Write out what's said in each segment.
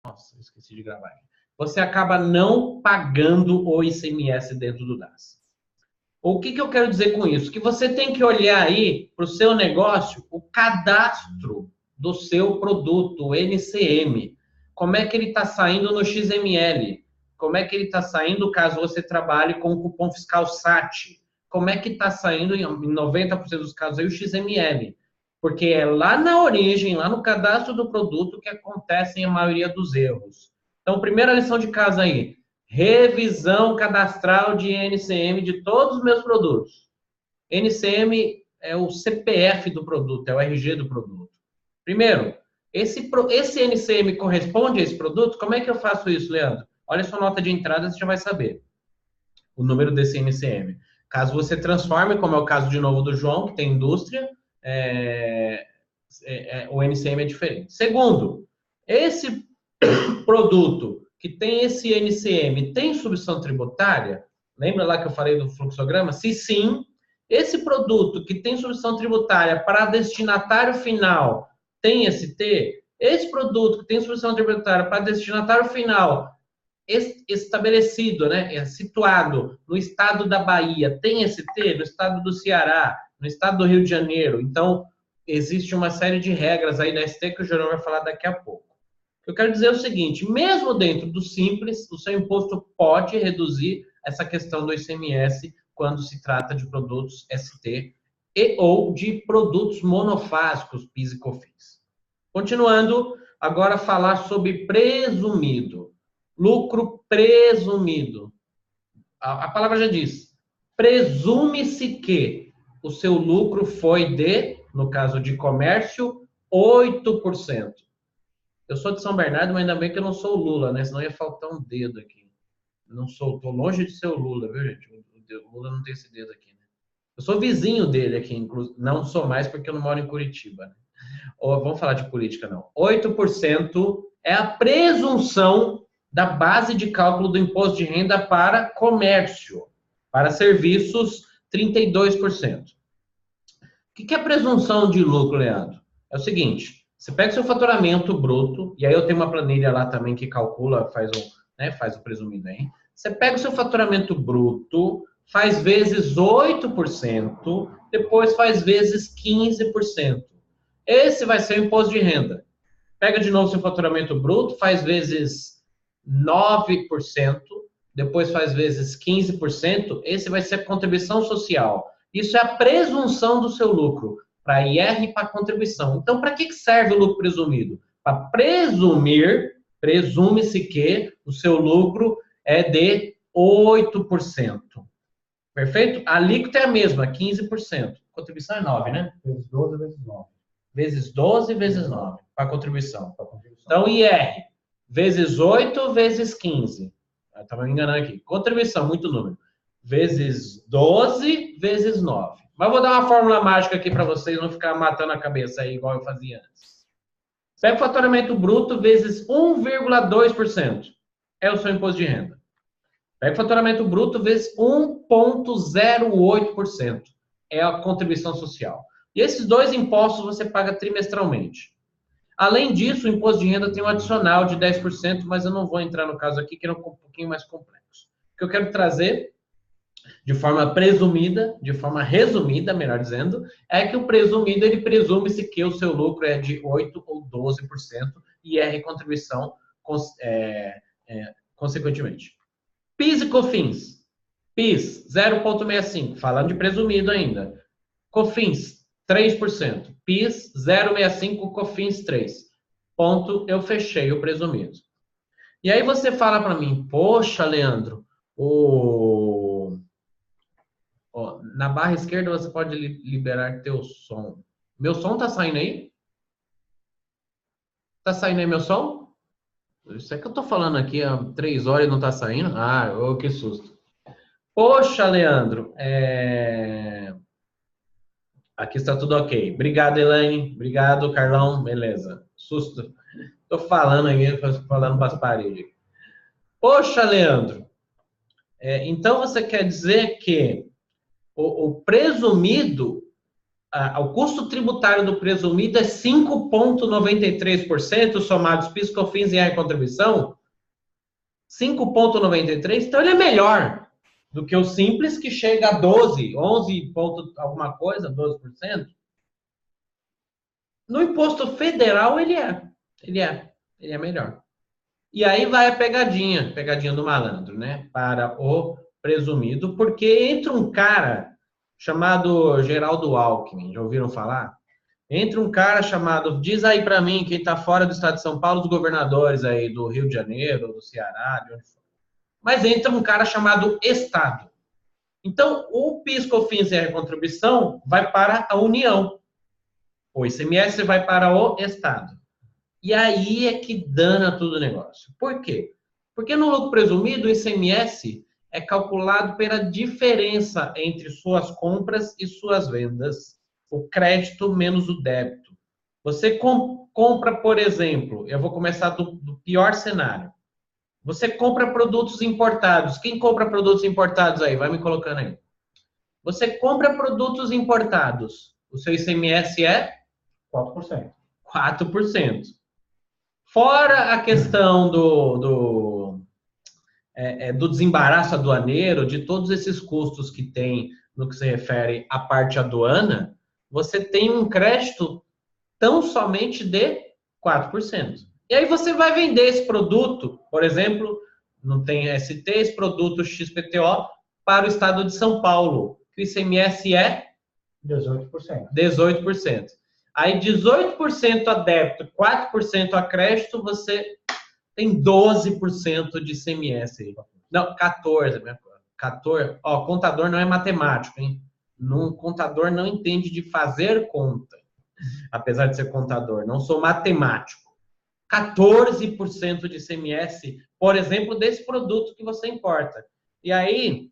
Nossa, esqueci de gravar. Você acaba não pagando o ICMS dentro do DAS. O que eu quero dizer com isso? Que você tem que olhar aí para o seu negócio o cadastro do seu produto, o NCM. Como é que ele está saindo no XML? Como é que ele está saindo caso você trabalhe com o cupom fiscal SAT? Como é que está saindo em 90% dos casos aí o XML? Porque é lá na origem, lá no cadastro do produto que acontecem a maioria dos erros. Então, primeira lição de casa aí. Revisão cadastral de NCM de todos os meus produtos. NCM é o CPF do produto, é o RG do produto. Primeiro, esse NCM corresponde a esse produto? Como é que eu faço isso, Leandro? Olha a sua nota de entrada, você já vai saber o número desse NCM. Caso você transforme, como é o caso de novo do João, que tem indústria, o NCM é diferente. Segundo, esse produto que tem esse NCM tem substituição tributária? Lembra lá que eu falei do fluxograma? Se sim, esse produto que tem substituição tributária para destinatário final tem ST? Esse produto que tem substituição tributária para destinatário final estabelecido, né, situado no estado da Bahia, tem ST? No estado do Ceará, no estado do Rio de Janeiro? Então, existe uma série de regras aí da ST que o Jerônimo vai falar daqui a pouco. Eu quero dizer o seguinte, mesmo dentro do Simples, o seu imposto pode reduzir essa questão do ICMS quando se trata de produtos ST ou de produtos monofásicos, PIS e COFINS. Continuando, agora falar sobre presumido. Lucro presumido. A palavra já diz, presume-se que o seu lucro foi de, no caso de comércio, 8%. Eu sou de São Bernardo, mas ainda bem que eu não sou o Lula, né? Senão ia faltar um dedo aqui. Eu não sou, tô longe de ser o Lula, viu, gente? O Lula não tem esse dedo aqui, né? Eu sou vizinho dele aqui, inclusive. Não sou mais porque eu não moro em Curitiba, né? Ou, vamos falar de política, não. 8% é a presunção da base de cálculo do imposto de renda para comércio. Para serviços, 32%. O que é presunção de lucro, Leandro? É o seguinte, você pega o seu faturamento bruto, e aí eu tenho uma planilha lá também que calcula, faz o presumido aí. Você pega o seu faturamento bruto, faz vezes 8%, depois faz vezes 15%. Esse vai ser o imposto de renda. Pega de novo o seu faturamento bruto, faz vezes 9%, depois faz vezes 15%, esse vai ser a contribuição social. Isso é a presunção do seu lucro, para IR e para contribuição. Então, para que serve o lucro presumido? Para presumir, presume-se que o seu lucro é de 8%. Perfeito? A alíquota é a mesma, 15%. Contribuição é 9, né? Vezes 12 vezes 9. Vezes 12 vezes 9, para contribuição. Então, IR, vezes 8 vezes 15. Eu estava me enganando aqui. Contribuição, muito número. Vezes 12 vezes 9. Mas eu vou dar uma fórmula mágica aqui para vocês não ficar matando a cabeça aí igual eu fazia antes. Pega o faturamento bruto vezes 1,2%. É o seu imposto de renda. Pega o faturamento bruto vezes 1,08%. É a contribuição social. E esses dois impostos você paga trimestralmente. Além disso, o imposto de renda tem um adicional de 10%, mas eu não vou entrar no caso aqui, que é um pouquinho mais complexo. O que eu quero trazer, de forma presumida, de forma resumida, melhor dizendo, é que o presumido, ele presume-se que o seu lucro é de 8% ou 12% e é recontribuição consequentemente. PIS e COFINS. PIS, 0,65%, falando de presumido ainda. COFINS, 3%. PIS, 0,65%, COFINS, 3%. Ponto, eu fechei o presumido. E aí você fala para mim, poxa, Leandro, na barra esquerda você pode liberar teu som. Meu som tá saindo aí? Tá saindo aí meu som? Isso é que eu tô falando aqui há 3 horas e não tá saindo? Ah, que susto. Poxa, Leandro, aqui está tudo ok. Obrigado, Elaine. Obrigado, Carlão. Beleza. Susto. Tô falando aí, falando para as paredes. Poxa, Leandro. Então você quer dizer que o presumido, o custo tributário do presumido é 5,93%, somados PIS, COFINS e a contribuição. 5,93%, então ele é melhor do que o simples, que chega a 12, 11 ponto alguma coisa, 12%. No imposto federal, ele é melhor. E aí vai a pegadinha do malandro, né? Para o presumido, porque entra um cara chamado Geraldo Alckmin, já ouviram falar? Entra um cara chamado, diz aí para mim, quem está fora do estado de São Paulo, os governadores aí do Rio de Janeiro, do Ceará, de onde for. Mas entra um cara chamado Estado. Então, o PIS, COFINS e a contribuição vai para a União. O ICMS vai para o Estado. E aí é que dana todo o negócio. Por quê? Porque no lucro presumido, o ICMS é calculado pela diferença entre suas compras e suas vendas. O crédito menos o débito. Você compra, por exemplo, eu vou começar do pior cenário. Você compra produtos importados. Quem compra produtos importados aí? Vai me colocando aí. Você compra produtos importados. O seu ICMS é? 4%. 4%. Fora a questão do desembaraço aduaneiro, de todos esses custos que tem no que se refere à parte aduana, você tem um crédito tão somente de 4%. E aí você vai vender esse produto, por exemplo, não tem ST, esse produto XPTO, para o estado de São Paulo, que o ICMS é? 18%. 18%. Aí 18% a débito, 4% a crédito, você tem 12% de ICMS aí. Não, 14%. 14%. Ó, contador não é matemático, hein? Contador não entende de fazer conta. Apesar de ser contador, não sou matemático. 14% de ICMS, por exemplo, desse produto que você importa. E aí,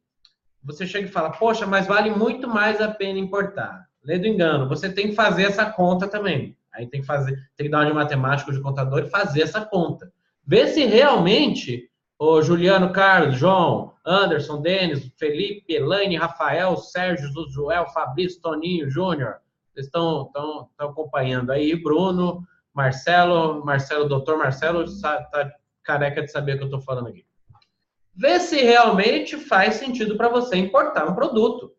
você chega e fala, poxa, mas vale muito mais a pena importar. Lê do engano, você tem que fazer essa conta também. Aí tem que dar uma de matemático, de contador e fazer essa conta. Vê se realmente o Juliano, Carlos, João, Anderson, Denis, Felipe, Elaine, Rafael, Sérgio, Joel, Fabrício, Toninho, Júnior, vocês estão acompanhando aí, Bruno, Marcelo, doutor Marcelo, tá careca de saber o que eu estou falando aqui. Vê se realmente faz sentido para você importar um produto.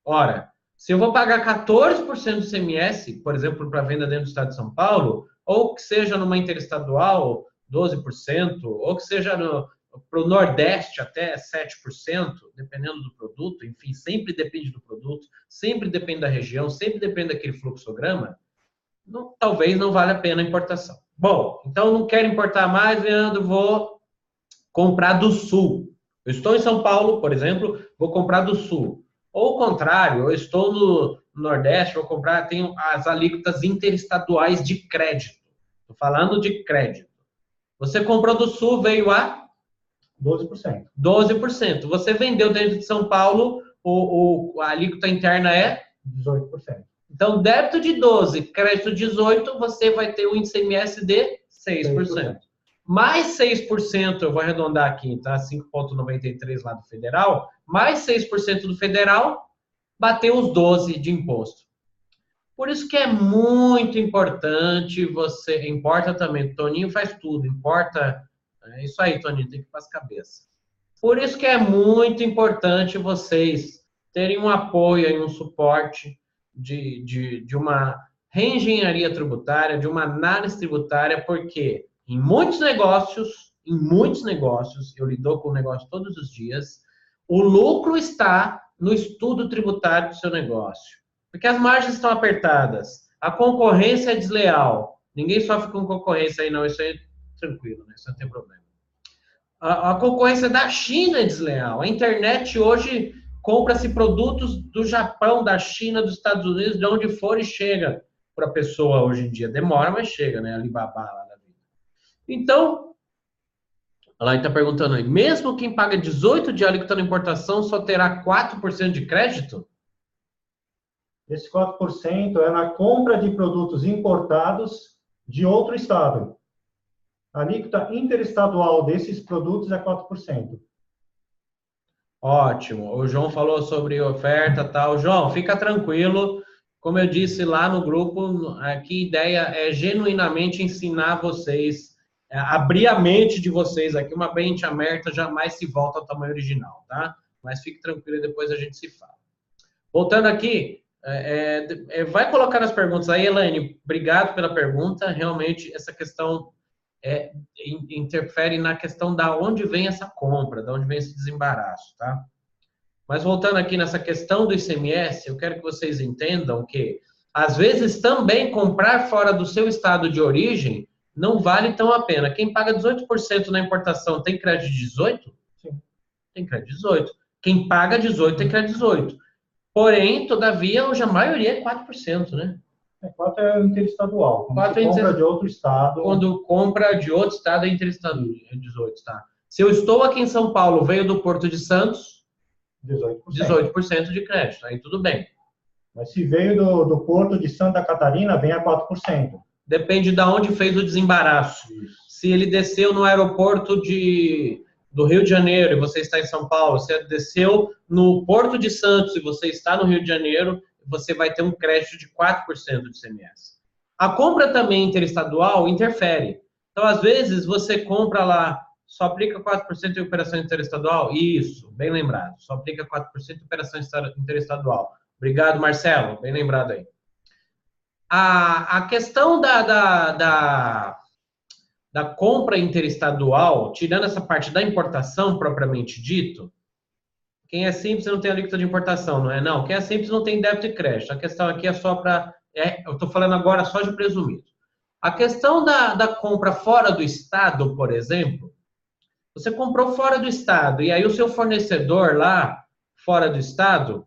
Ora, se eu vou pagar 14% do ICMS, por exemplo, para venda dentro do estado de São Paulo, ou que seja numa interestadual, 12%, ou que seja para o Nordeste até 7%, dependendo do produto, enfim, sempre depende do produto, sempre depende da região, sempre depende daquele fluxograma, talvez não valha a pena a importação. Bom, então não quero importar mais, Leandro, vou comprar do Sul. Eu estou em São Paulo, por exemplo, vou comprar do Sul. Ou o contrário, eu estou no Nordeste, vou comprar, tenho as alíquotas interestaduais de crédito. Estou falando de crédito. Você comprou do Sul, veio a? 12%. 12%. Você vendeu dentro de São Paulo, a alíquota interna é? 18%. Então, débito de 12, crédito 18, você vai ter um ICMS de 6%. Mais 6%, eu vou arredondar aqui, tá? 5,93 lá do federal, mais 6% do federal, bateu os 12 de imposto. Por isso que é muito importante você... Importa também, Toninho faz tudo, importa... É isso aí, Toninho, tem que ir para as cabeças. Por isso que é muito importante vocês terem um apoio e um suporte de uma reengenharia tributária, de uma análise tributária, porque em muitos negócios, eu lido com o negócio todos os dias, o lucro está no estudo tributário do seu negócio. Porque as margens estão apertadas, a concorrência é desleal. Ninguém sofre com concorrência aí, não, isso aí é tranquilo, né? Isso não tem problema. A concorrência da China é desleal. A internet hoje compra-se produtos do Japão, da China, dos Estados Unidos, de onde for e chega para a pessoa hoje em dia. Demora, mas chega, né? Alibaba lá na vida. Então, ela está perguntando aí, mesmo quem paga 18% de alíquota na importação só terá 4% de crédito? Esse 4% é na compra de produtos importados de outro estado. A alíquota interestadual desses produtos é 4%. Ótimo. O João falou sobre oferta e tal. João, fica tranquilo como eu disse lá no grupo, aqui a ideia é genuinamente ensinar vocês, abrir a mente de vocês aqui. Uma mente aberta jamais se volta ao tamanho original, tá? Mas fique tranquilo, depois a gente se fala. Voltando aqui, vai colocar as perguntas aí, Elaine. Obrigado pela pergunta. Realmente, essa questão interfere na questão da onde vem essa compra, da onde vem esse desembaraço, tá? Mas voltando aqui nessa questão do ICMS, eu quero que vocês entendam que, às vezes, também comprar fora do seu estado de origem não vale tão a pena. Quem paga 18% na importação tem crédito de 18%? Sim. Tem crédito de 18%. Quem paga 18% tem crédito de 18%. Porém, todavia, hoje a maioria é 4%, né? 4% é interestadual. Quando compra de outro estado... Quando compra de outro estado é interestadual, é 18%, tá? Se eu estou aqui em São Paulo, veio do Porto de Santos... 18% de crédito, aí tudo bem. Mas se veio do Porto de Santa Catarina, vem a 4%. Depende de onde fez o desembaraço. Isso. Se ele desceu no aeroporto do Rio de Janeiro e você está em São Paulo, se desceu no Porto de Santos e você está no Rio de Janeiro, você vai ter um crédito de 4% de ICMS. A compra também interestadual interfere. Então, às vezes, você compra lá, só aplica 4% em operação interestadual? Isso, bem lembrado. Só aplica 4% em operação interestadual. Obrigado, Marcelo. Bem lembrado aí. A questão da compra interestadual, tirando essa parte da importação propriamente dito, quem é simples não tem alíquota de importação, não é? Não, quem é simples não tem débito e crédito. A questão aqui é só para... eu estou falando agora só de presumido. A questão da compra fora do estado, por exemplo, você comprou fora do estado e aí o seu fornecedor lá, fora do estado,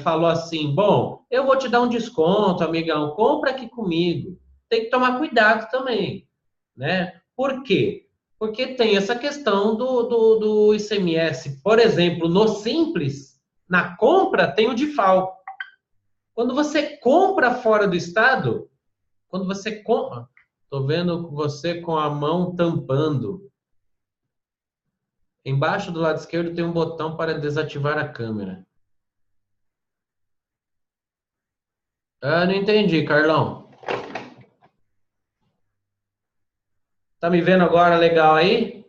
falou assim, bom, eu vou te dar um desconto, amigão, compra aqui comigo. Tem que tomar cuidado também, né? Por quê? Porque tem essa questão do ICMS. Por exemplo, no Simples, na compra tem o DIFAL. Quando você compra fora do estado, quando você compra... Estou vendo você com a mão tampando. Embaixo do lado esquerdo tem um botão para desativar a câmera. Ah, não entendi, Carlão. Tá me vendo agora legal aí?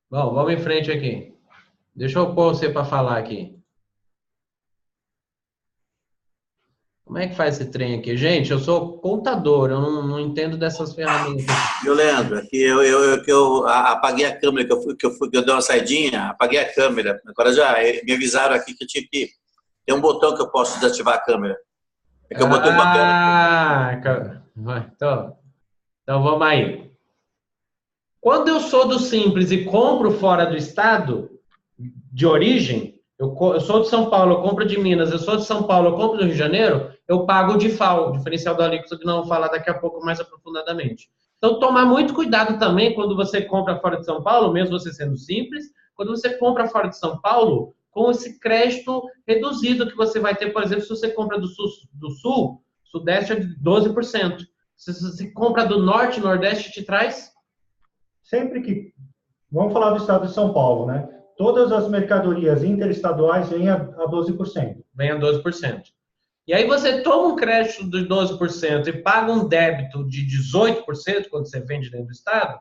Bom, vamos em frente aqui. Deixa eu pôr você para falar aqui. Como é que faz esse trem aqui? Gente, eu sou contador, eu não entendo dessas ferramentas. Eu lembro, que eu apaguei a câmera, que eu dei uma saidinha, apaguei a câmera. Agora já me avisaram aqui que eu tinha que... Tem um botão que eu posso desativar a câmera. É que eu botei um papel. Então vamos aí. Quando eu sou do Simples e compro fora do estado de origem, eu sou de São Paulo, eu compro de Minas, eu sou de São Paulo, eu compro do Rio de Janeiro, eu pago o DIFAL, diferencial da alíquota, que não vou falar daqui a pouco mais aprofundadamente. Então, tomar muito cuidado também quando você compra fora de São Paulo, mesmo você sendo simples, quando você compra fora de São Paulo, com esse crédito reduzido que você vai ter, por exemplo, se você compra do Sul, Sudeste é de 12%. Se você compra do Norte, Nordeste, te traz? Sempre que... Vamos falar do estado de São Paulo, né? Todas as mercadorias interestaduais vêm a 12%. Vem a 12%. E aí você toma um crédito de 12% e paga um débito de 18% quando você vende dentro do estado,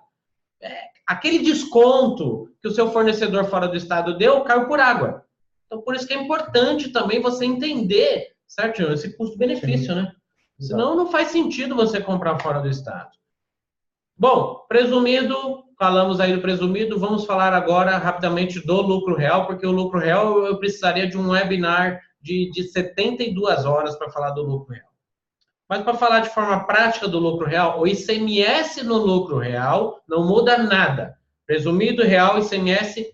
aquele desconto que o seu fornecedor fora do estado deu, caiu por água. Então, por isso que é importante também você entender, certo, esse custo-benefício, né? Senão não faz sentido você comprar fora do estado. Bom, presumido, falamos aí do presumido, vamos falar agora rapidamente do lucro real, porque o lucro real eu precisaria de um webinar de 72 horas para falar do lucro real. Mas para falar de forma prática do lucro real, o ICMS no lucro real não muda nada. Presumido, real, ICMS,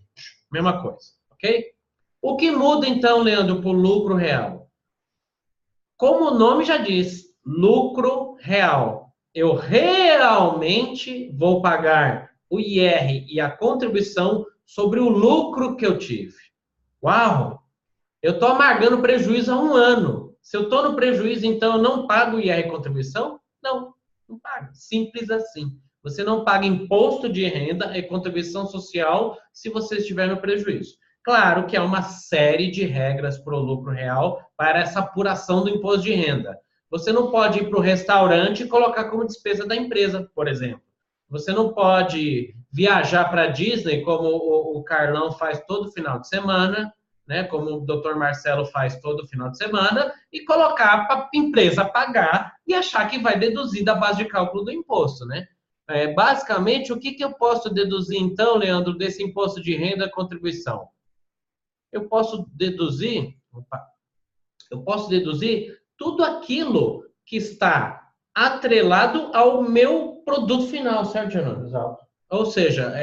mesma coisa, ok? O que muda então, Leandro, para o lucro real? Como o nome já diz, lucro real. Eu realmente vou pagar o IR e a contribuição sobre o lucro que eu tive. Uau! Eu estou amargando prejuízo há 1 ano. Se eu estou no prejuízo, então eu não pago IR e contribuição? Não, não pago. Simples assim. Você não paga imposto de renda e contribuição social se você estiver no prejuízo. Claro que há uma série de regras para o lucro real para essa apuração do imposto de renda. Você não pode ir para o restaurante e colocar como despesa da empresa, por exemplo. Você não pode viajar para a Disney, como o Carlão faz todo final de semana, né? Como o Dr. Marcelo faz todo final de semana, e colocar para a empresa pagar e achar que vai deduzir da base de cálculo do imposto, né? Basicamente, o que eu posso deduzir, então, Leandro, desse imposto de renda e contribuição? Eu posso deduzir tudo aquilo que está atrelado ao meu produto final, certo, Fernando? Exato. Ou seja,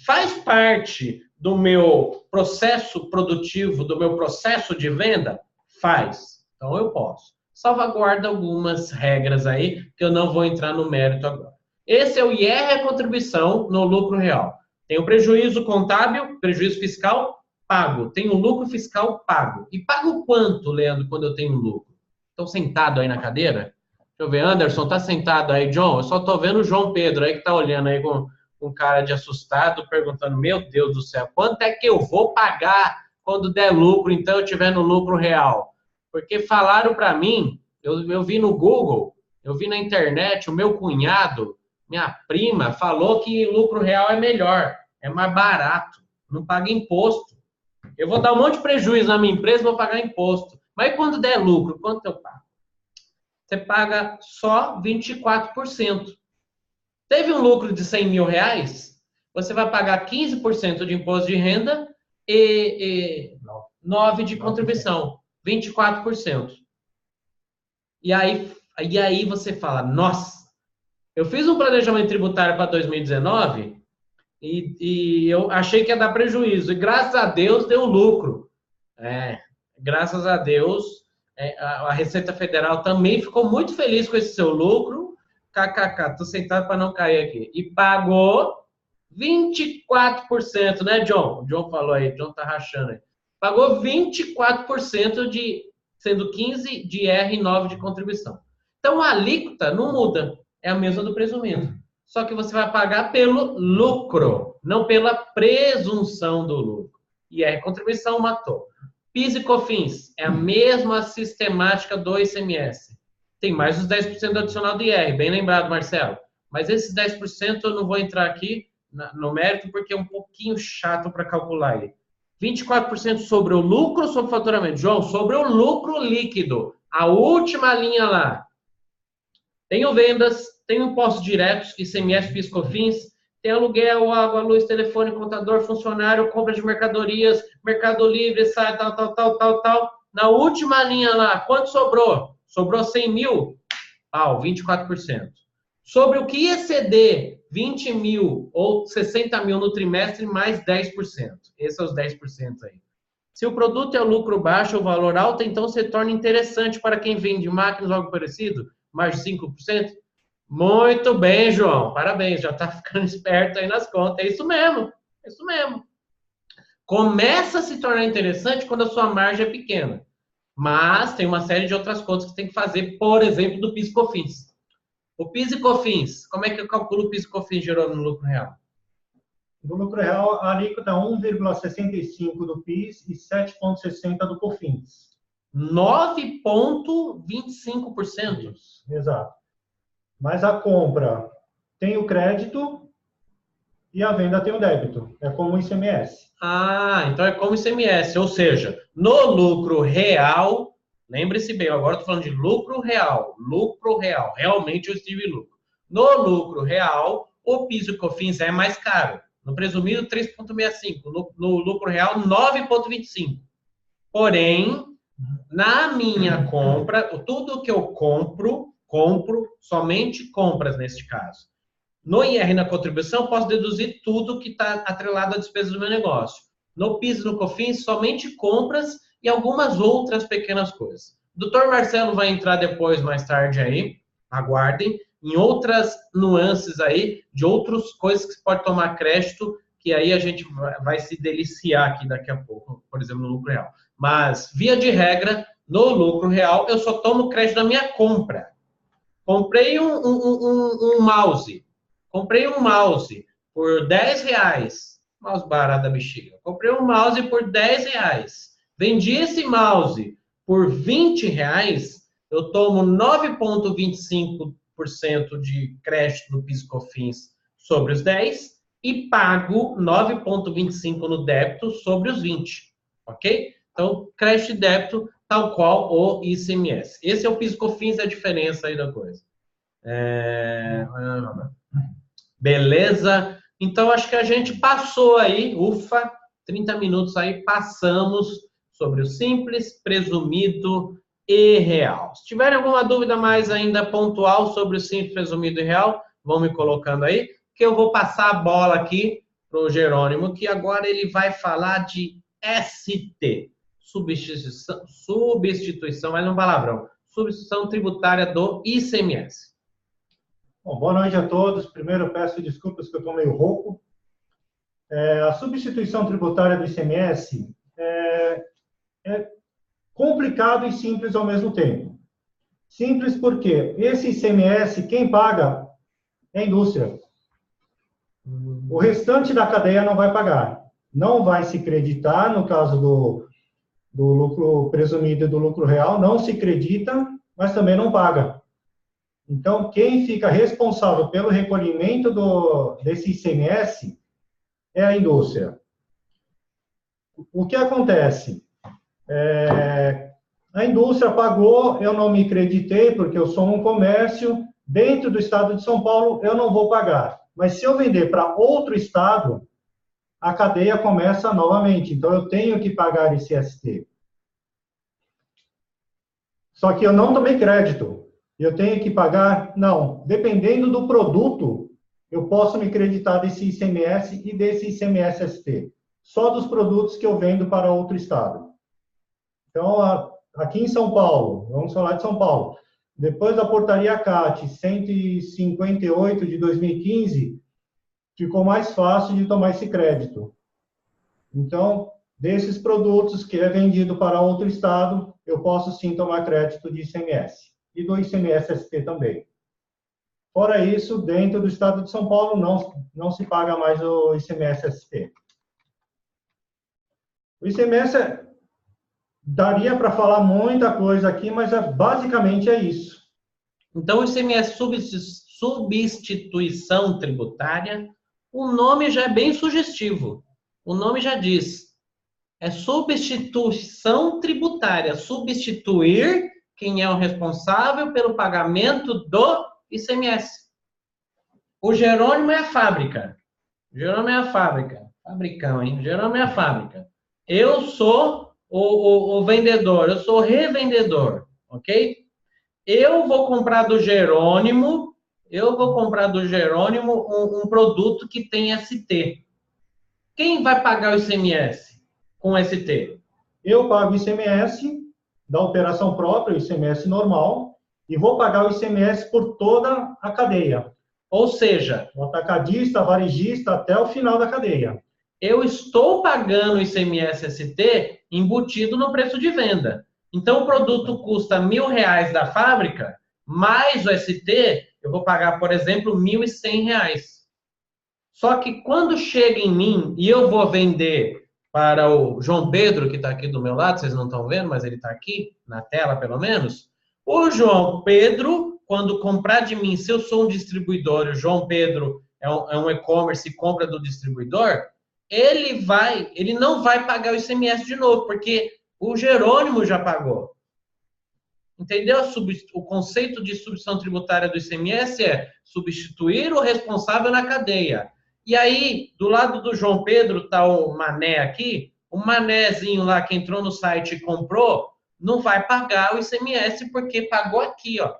faz parte do meu processo produtivo, do meu processo de venda? Faz. Então, eu posso. Salvaguarda algumas regras aí, que eu não vou entrar no mérito agora. Esse é o IR, a contribuição no lucro real. Tem o prejuízo contábil, prejuízo fiscal, pago. Tem o lucro fiscal, pago. E pago quanto, Leandro, quando eu tenho lucro? Estou sentado aí na cadeira? Deixa eu ver, Anderson, tá sentado aí, John? Eu só tô vendo o João Pedro aí que tá olhando aí com cara de assustado, perguntando, meu Deus do céu, quanto é que eu vou pagar quando der lucro, então eu tiver no lucro real? Porque falaram para mim, eu vi no Google, eu vi na internet, o meu cunhado, minha prima, falou que lucro real é melhor, é mais barato, não paga imposto. Eu vou dar um monte de prejuízo na minha empresa, vou pagar imposto. Mas quando der lucro, quanto eu pago? Você paga só 24%. Teve um lucro de 100 mil reais, você vai pagar 15% de imposto de renda e 9% de contribuição, 24%. E aí você fala, nossa, eu fiz um planejamento tributário para 2019 e eu achei que ia dar prejuízo. E graças a Deus deu lucro. Graças a Deus, a Receita Federal também ficou muito feliz com esse seu lucro. KKK, tô sentado para não cair aqui. E pagou 24%, né, John? O John falou aí, o John tá rachando aí. Pagou 24% sendo 15% de IR e 9% de contribuição. Então, a alíquota não muda, é a mesma do presumido. Só que você vai pagar pelo lucro, não pela presunção do lucro. IR contribuição matou. PIS e COFINS, é a mesma sistemática do ICMS. Tem mais os 10% adicional do IR, bem lembrado, Marcelo. Mas esses 10% eu não vou entrar aqui no mérito, porque é um pouquinho chato para calcular aí. 24% sobre o lucro ou sobre o faturamento? João, sobre o lucro líquido. A última linha lá. Tenho vendas, tenho impostos diretos, ICMS, PIS, COFINS, tem aluguel, água, luz, telefone, contador, funcionário, compra de mercadorias, Mercado Livre, sai, tal. Na última linha lá, quanto sobrou? Sobrou 100 mil? 24%. Sobre o que exceder 20 mil ou 60 mil no trimestre, mais 10%. Esses são os 10% aí. Se o produto é o lucro baixo ou valor alto, então se torna interessante para quem vende máquinas ou algo parecido, mais de 5%. Muito bem, João. Parabéns, já está ficando esperto aí nas contas. É isso mesmo. Começa a se tornar interessante quando a sua margem é pequena. Mas tem uma série de outras contas que você tem que fazer, por exemplo, do PIS e COFINS. O PIS e COFINS, como é que eu calculo o PIS e COFINS gerando no lucro real? No lucro real, a alíquota é 1,65% do PIS e 7,60% do COFINS. 9,25%? Exato. Mas a compra tem o crédito e a venda tem o débito. É como o ICMS. Então é como o ICMS. Ou seja, no lucro real, lembre-se bem, agora estou falando de lucro real. Realmente eu estive em lucro. No lucro real, o PIS e o COFINS é mais caro. No presumido, 3,65. No lucro real, 9,25. Porém, na minha compra, tudo que eu compro somente compras neste caso. No IR na contribuição, posso deduzir tudo que está atrelado à despesa do meu negócio. No PIS e no COFINS, somente compras e algumas outras pequenas coisas. O Dr. Marcelo vai entrar depois, mais tarde aí, aguardem, em outras nuances aí, de outras coisas que você pode tomar crédito, que aí a gente vai se deliciar aqui daqui a pouco, por exemplo, no lucro real. Mas, via de regra, no lucro real, eu só tomo crédito da minha compra. Comprei um mouse. Comprei um mouse por R$10. mouse barato da bexiga. Comprei um mouse por 10 reais. Vendi esse mouse por 20 reais, eu tomo 9,25% de crédito do PIS/COFINS sobre os 10 e pago 9,25% no débito sobre os 20, ok? Então, crédito e débito, tal qual o ICMS. Esse é o PIS/COFINS, a diferença aí da coisa. Beleza? Então, acho que a gente passou aí, ufa, 30 minutos aí, passamos sobre o simples, presumido e real. Se tiverem alguma dúvida mais ainda pontual sobre o simples, presumido e real, vão me colocando aí, que eu vou passar a bola aqui para o Jerônimo, que agora ele vai falar de ST, substituição, mais um palavrão, substituição tributária do ICMS. Bom, boa noite a todos. Primeiro, eu peço desculpas que eu estou meio rouco. A substituição tributária do ICMS é complicado e simples ao mesmo tempo. Simples porque esse ICMS, quem paga é a indústria. O restante da cadeia não vai pagar. Não vai se creditar, no caso do lucro presumido e do lucro real, não se credita, mas também não paga. Então, quem fica responsável pelo recolhimento desse ICMS é a indústria. O que acontece? A indústria pagou, eu não me creditei, porque eu sou um comércio, dentro do estado de São Paulo, eu não vou pagar. Mas se eu vender para outro estado, a cadeia começa novamente. Então, eu tenho que pagar esse ST. Só que eu não tomei crédito. Eu tenho que pagar? Não. Dependendo do produto, eu posso me creditar desse ICMS e desse ICMS-ST. Só dos produtos que eu vendo para outro estado. Então, aqui em São Paulo, vamos falar de São Paulo, depois da portaria CAT 158 de 2015, ficou mais fácil de tomar esse crédito. Então, desses produtos que é vendido para outro estado, eu posso sim tomar crédito de ICMS. E do ICMS-ST também. Fora isso, dentro do estado de São Paulo, não se paga mais o ICMS-ST. O ICMS daria para falar muita coisa aqui, mas basicamente é isso. Então, o ICMS substituição tributária, o nome já é bem sugestivo. O nome já diz. É substituição tributária. Substituir quem é o responsável pelo pagamento do ICMS. O Jerônimo é a fábrica. O Jerônimo é a fábrica. Fabricão, hein? O Jerônimo é a fábrica. Eu sou o vendedor, eu sou o revendedor, ok? Eu vou comprar do Jerônimo um produto que tem ST. Quem vai pagar o ICMS com ST? Eu pago o ICMS da operação própria, o ICMS normal, e vou pagar o ICMS por toda a cadeia. Ou seja, o atacadista, varejista, até o final da cadeia. Eu estou pagando o ICMS-ST embutido no preço de venda. Então, o produto custa R$1.000 da fábrica, mais o ST, eu vou pagar, por exemplo, R$1.100. Só que quando chega em mim e eu vou vender para o João Pedro, que está aqui do meu lado, vocês não estão vendo, mas ele está aqui, na tela pelo menos. O João Pedro, quando comprar de mim, se eu sou um distribuidor, o João Pedro é um e-commerce e compra do distribuidor, ele não vai pagar o ICMS de novo, porque o Jerônimo já pagou. Entendeu? O conceito de substituição tributária do ICMS é substituir o responsável na cadeia. E aí, do lado do João Pedro está o Mané aqui, o Manézinho lá que entrou no site e comprou, não vai pagar o ICMS porque pagou aqui, ó.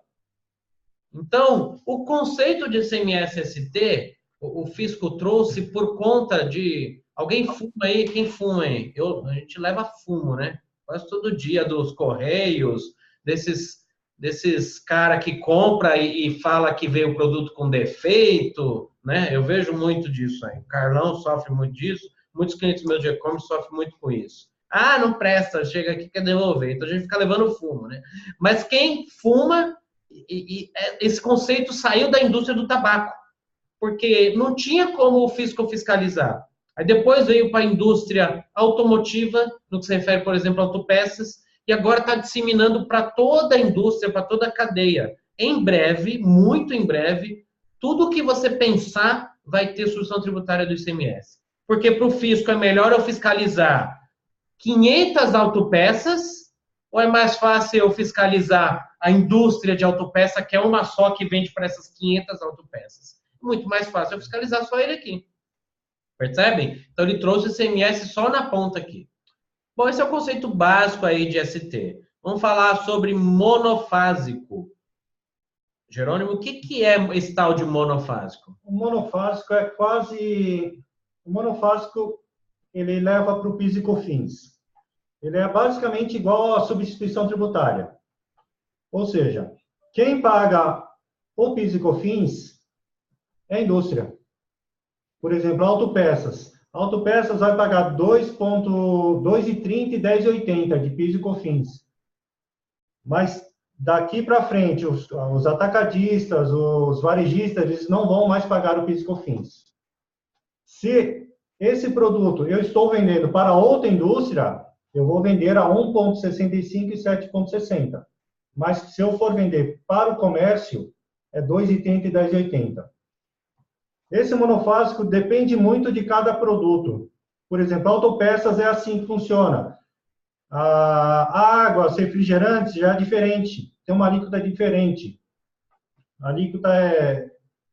Então, o conceito de ICMS-ST, o fisco trouxe por conta de... Alguém fuma aí? Quem fuma aí? A gente leva fumo, né? Quase todo dia, dos Correios, desses cara que compra e fala que veio o produto com defeito, né? Eu vejo muito disso aí. O Carlão sofre muito disso. Muitos clientes meus de e-commerce sofrem muito com isso. Ah, não presta, chega aqui, quer devolver. Então, a gente fica levando fumo, né? Mas quem fuma, esse conceito saiu da indústria do tabaco, porque não tinha como o fisco fiscalizar. Aí depois veio para a indústria automotiva, no que se refere, por exemplo, a autopeças, e agora está disseminando para toda a indústria, para toda a cadeia. Em breve, muito em breve, tudo que você pensar vai ter solução tributária do ICMS. Porque para o fisco é melhor eu fiscalizar 500 autopeças ou é mais fácil eu fiscalizar a indústria de autopeça, que é uma só que vende para essas 500 autopeças? Muito mais fácil eu fiscalizar só ele aqui. Percebem? Então ele trouxe o ICMS só na ponta aqui. Bom, esse é o conceito básico aí de ST. Vamos falar sobre monofásico. Jerônimo, o que é esse tal de monofásico? O monofásico é quase... O monofásico, ele leva para o PIS e COFINS. Ele é basicamente igual à substituição tributária. Ou seja, quem paga o PIS e COFINS é a indústria. Por exemplo, autopeças. Autopeças vai pagar 2,30 e 10,80 de PIS e COFINS. Mas daqui para frente, os atacadistas, os varejistas, eles não vão mais pagar o PIS e COFINS. Se esse produto eu estou vendendo para outra indústria, eu vou vender a 1,65 e 7,60. Mas se eu for vender para o comércio, é 2,30 e 10,80. Esse monofásico depende muito de cada produto. Por exemplo, autopeças é assim que funciona. A água, os refrigerantes já é diferente. Tem uma alíquota diferente. A alíquota é...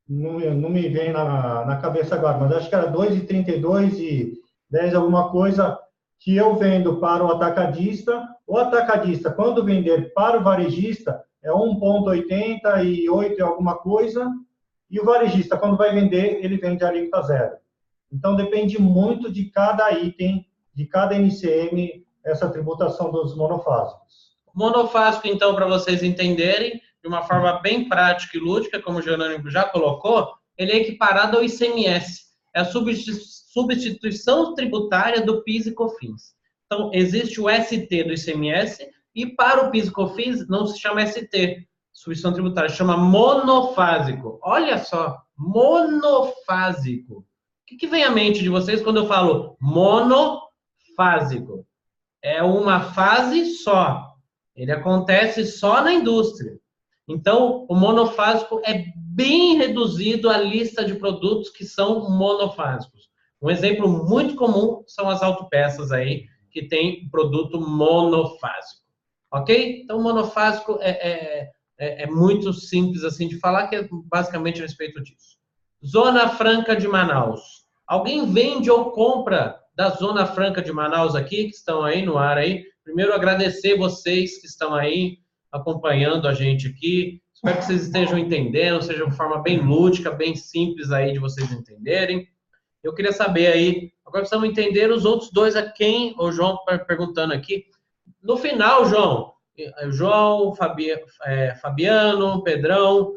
Não me vem na cabeça agora, mas acho que era 2,32 e 10 alguma coisa que eu vendo para o atacadista. O atacadista, quando vender para o varejista, é 1,80 e 8 e alguma coisa. E o varejista, quando vai vender, ele vende a alíquota zero. Então, depende muito de cada item, de cada NCM, essa tributação dos monofásicos. Monofásico, então, para vocês entenderem, de uma forma bem prática e lúdica, como o Jerônimo já colocou, ele é equiparado ao ICMS. É a substituição tributária do PIS e COFINS. Então, existe o ST do ICMS e para o PIS e COFINS não se chama ST, substituição tributária, chama monofásico. Olha só, monofásico. O que vem à mente de vocês quando eu falo monofásico? É uma fase só. Ele acontece só na indústria. Então, o monofásico é bem reduzido a lista de produtos que são monofásicos. Um exemplo muito comum são as autopeças aí, que tem produto monofásico. Ok? Então, monofásico é muito simples assim de falar, que é basicamente a respeito disso. Zona Franca de Manaus. Alguém vende ou compra da Zona Franca de Manaus aqui, que estão aí no ar aí? Primeiro, agradecer vocês que estão aí acompanhando a gente aqui. Espero que vocês estejam entendendo, seja de forma bem lúdica, bem simples aí de vocês entenderem. Eu queria saber aí, agora precisamos entender os outros dois a quem o João perguntando aqui. No final, João, Fabiano, Pedrão,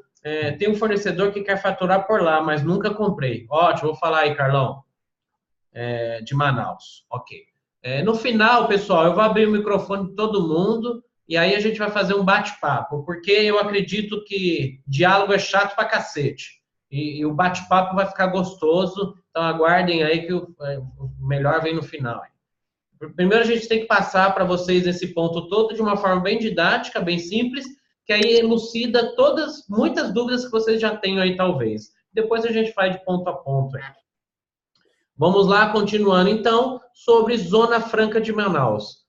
tem um fornecedor que quer faturar por lá, mas nunca comprei. Ótimo, vou falar aí, Carlão, de Manaus. Ok. No final, pessoal, eu vou abrir o microfone de todo mundo e aí a gente vai fazer um bate-papo, porque eu acredito que diálogo é chato pra cacete. E o bate-papo vai ficar gostoso, então aguardem aí que o melhor vem no final. Primeiro a gente tem que passar para vocês esse ponto todo de uma forma bem didática, bem simples, que aí elucida muitas dúvidas que vocês já tenham aí talvez. Depois a gente vai de ponto a ponto aí. Vamos lá, continuando então, sobre Zona Franca de Manaus.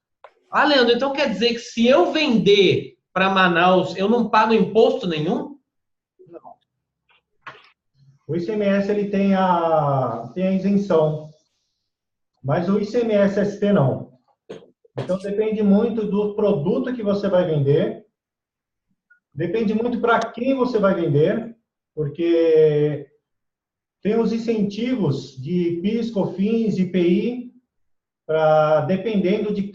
Ah, Leandro, então quer dizer que se eu vender para Manaus, eu não pago imposto nenhum? Não. O ICMS ele tem a isenção, mas o ICMS ST não. Então depende muito do produto que você vai vender, depende muito para quem você vai vender, porque tem os incentivos de PIS, COFINS, IPI, dependendo de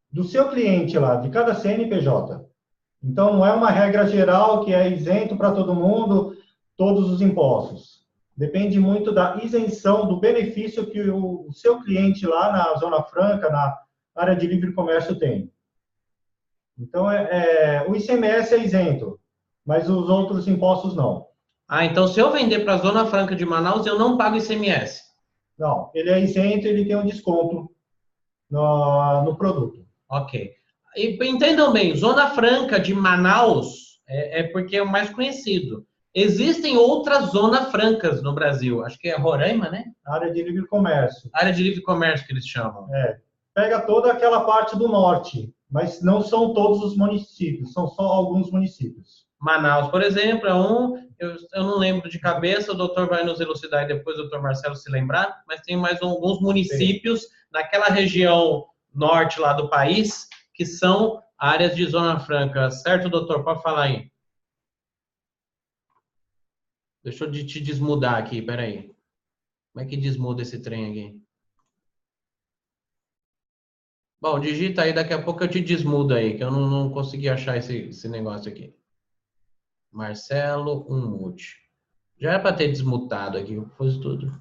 do seu cliente lá, de cada CNPJ. Então, não é uma regra geral que é isento para todo mundo, todos os impostos. Depende muito da isenção, do benefício que o seu cliente lá na Zona Franca, na área de livre comércio tem. Então, o ICMS é isento, mas os outros impostos não. Ah, então se eu vender para a Zona Franca de Manaus, eu não pago ICMS. Não, ele é isento, ele tem um desconto no produto. Ok. E entendam bem, Zona Franca de Manaus é porque é o mais conhecido. Existem outras zonas francas no Brasil. Acho que é Roraima, né? Área de livre comércio. Área de livre comércio que eles chamam. Pega toda aquela parte do norte, mas não são todos os municípios, são só alguns municípios. Manaus, por exemplo, é um, eu não lembro de cabeça, o doutor vai nos elucidar e depois o doutor Marcelo se lembrar, mas tem mais alguns municípios naquela região norte lá do país que são áreas de Zona Franca. Certo, doutor? Pode falar aí. Deixa eu te desmudar aqui, peraí. Como é que desmuda esse trem aqui? Bom, digita aí, daqui a pouco eu te desmudo aí, que eu não consegui achar esse negócio aqui. Marcelo Unmute. Já era para ter desmutado aqui, eu fiz tudo.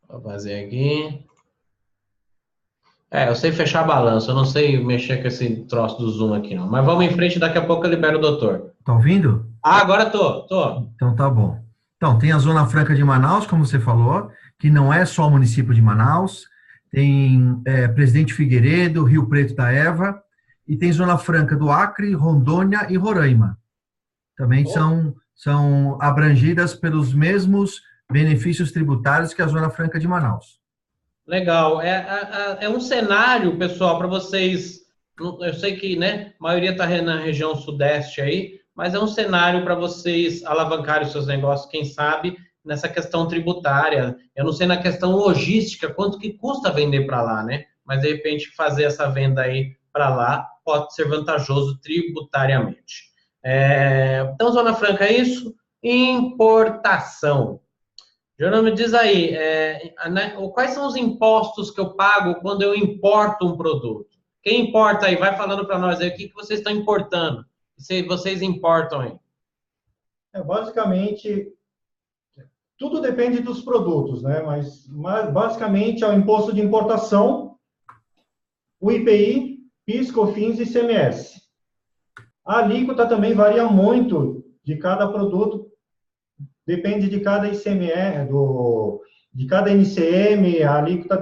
Vou fazer aqui. Eu sei fechar balanço, eu não sei mexer com esse troço do Zoom aqui, não. Mas vamos em frente, daqui a pouco eu libero o doutor. Tá ouvindo? Ah, agora tô. Então tá bom. Então, tem a Zona Franca de Manaus, como você falou, que não é só o município de Manaus, tem Presidente Figueiredo, Rio Preto da Eva, e tem Zona Franca do Acre, Rondônia e Roraima. Também são abrangidas pelos mesmos benefícios tributários que a Zona Franca de Manaus. Legal. É um cenário, pessoal, para vocês. Eu sei que, né, a maioria está na região sudeste aí, mas é um cenário para vocês alavancarem os seus negócios, quem sabe, nessa questão tributária. Eu não sei na questão logística quanto que custa vender para lá, né? Mas, de repente, fazer essa venda aí para lá pode ser vantajoso tributariamente. Então, Zona Franca é isso. Importação. Jerônimo, diz aí, quais são os impostos que eu pago quando eu importo um produto? Quem importa aí? Vai falando para nós aí o que vocês estão importando. Se vocês importam aí. Basicamente, tudo depende dos produtos, né? Mas basicamente é o imposto de importação, o IPI, PIS, COFINS e ICMS. A alíquota também varia muito de cada produto. Depende de cada ICMS, de cada NCM, a alíquota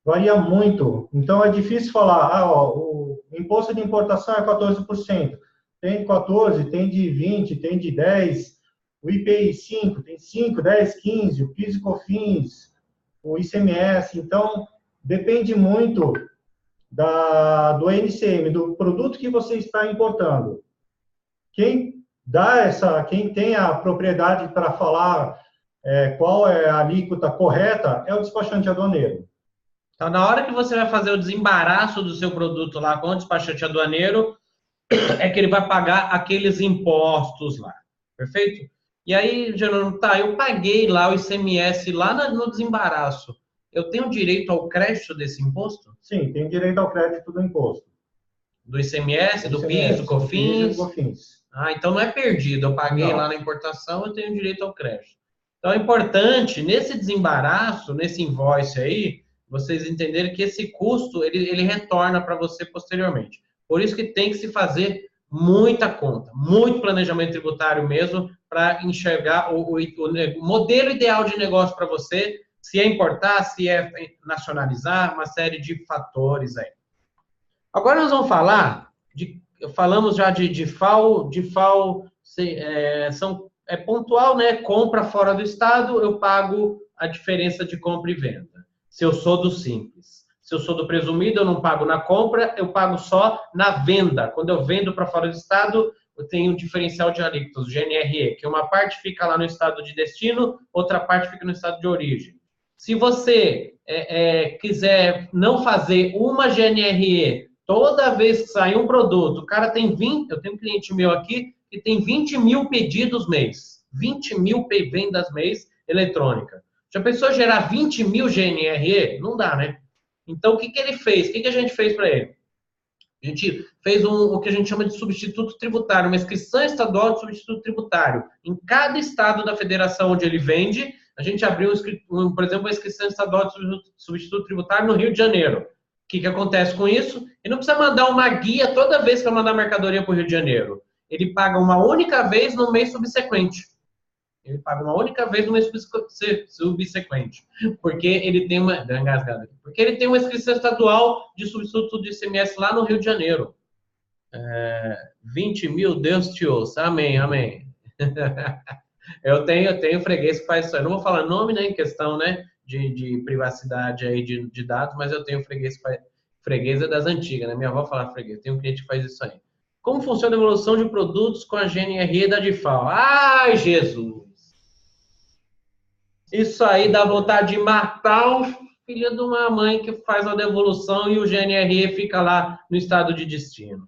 varia muito. Então, é difícil falar, o imposto de importação é 14%. Tem de 14%, tem de 20%, tem de 10%, o IPI 5%, tem 5%, 10%, 15%, o PIS e COFINS, o ICMS. Então, depende muito do NCM, do produto que você está importando. Quem tem a propriedade para falar qual é a alíquota correta é o despachante aduaneiro. Então, na hora que você vai fazer o desembaraço do seu produto lá com o despachante aduaneiro, é que ele vai pagar aqueles impostos lá. Perfeito? E aí, Jerônimo, eu paguei lá o ICMS lá no desembaraço. Eu tenho direito ao crédito desse imposto? Sim, tem direito ao crédito do imposto. Do ICMS, do PIS, do COFINS? Do COFINS. Então não é perdido. Eu paguei lá na importação, eu tenho direito ao crédito. Então é importante, nesse desembaraço, nesse invoice aí, vocês entenderem que esse custo, ele retorna para você posteriormente. Por isso que tem que se fazer muita conta, muito planejamento tributário mesmo, para enxergar o modelo ideal de negócio para você, se é importar, se é nacionalizar, uma série de fatores aí. Agora nós vamos falar falamos já de FAO é pontual, né? Compra fora do estado, eu pago a diferença de compra e venda. Se eu sou do simples. Se eu sou do presumido, eu não pago na compra, eu pago só na venda. Quando eu vendo para fora do estado, eu tenho um diferencial de alíquotas, o GNRE, que uma parte fica lá no estado de destino, outra parte fica no estado de origem. Se você quiser não fazer uma GNRE toda vez que sair um produto, o cara tem 20, eu tenho um cliente meu aqui que tem 20 mil pedidos mês, 20 mil vendas mês eletrônica. Já pensou gerar 20 mil GNRE? Não dá, né? Então, o que ele fez? O que a gente fez para ele? A gente fez o que a gente chama de substituto tributário, uma inscrição estadual de substituto tributário. Em cada estado da federação onde ele vende, a gente abriu, por exemplo, uma inscrição estadual de substituto tributário no Rio de Janeiro. O que acontece com isso? Ele não precisa mandar uma guia toda vez que vai mandar mercadoria para o Rio de Janeiro. ele paga uma única vez no mês subsequente. Ele paga uma única vez no mês subsequente. Porque ele tem uma... Porque ele tem uma inscrição estadual de substituto de ICMS lá no Rio de Janeiro. 20 mil, Deus te ouça. Amém, amém. Eu tenho freguês que faz isso. Eu não vou falar nome, né, em questão, né, de privacidade aí de dados, mas eu tenho freguês que faz... Freguês é das antigas, né? Minha avó falava freguês. Tem um cliente que faz isso aí. Como funciona a evolução de produtos com a GNRE da DIFAL? Ai, Jesus! Isso aí dá vontade de matar o filho de uma mãe que faz a devolução e o GNRE fica lá no estado de destino.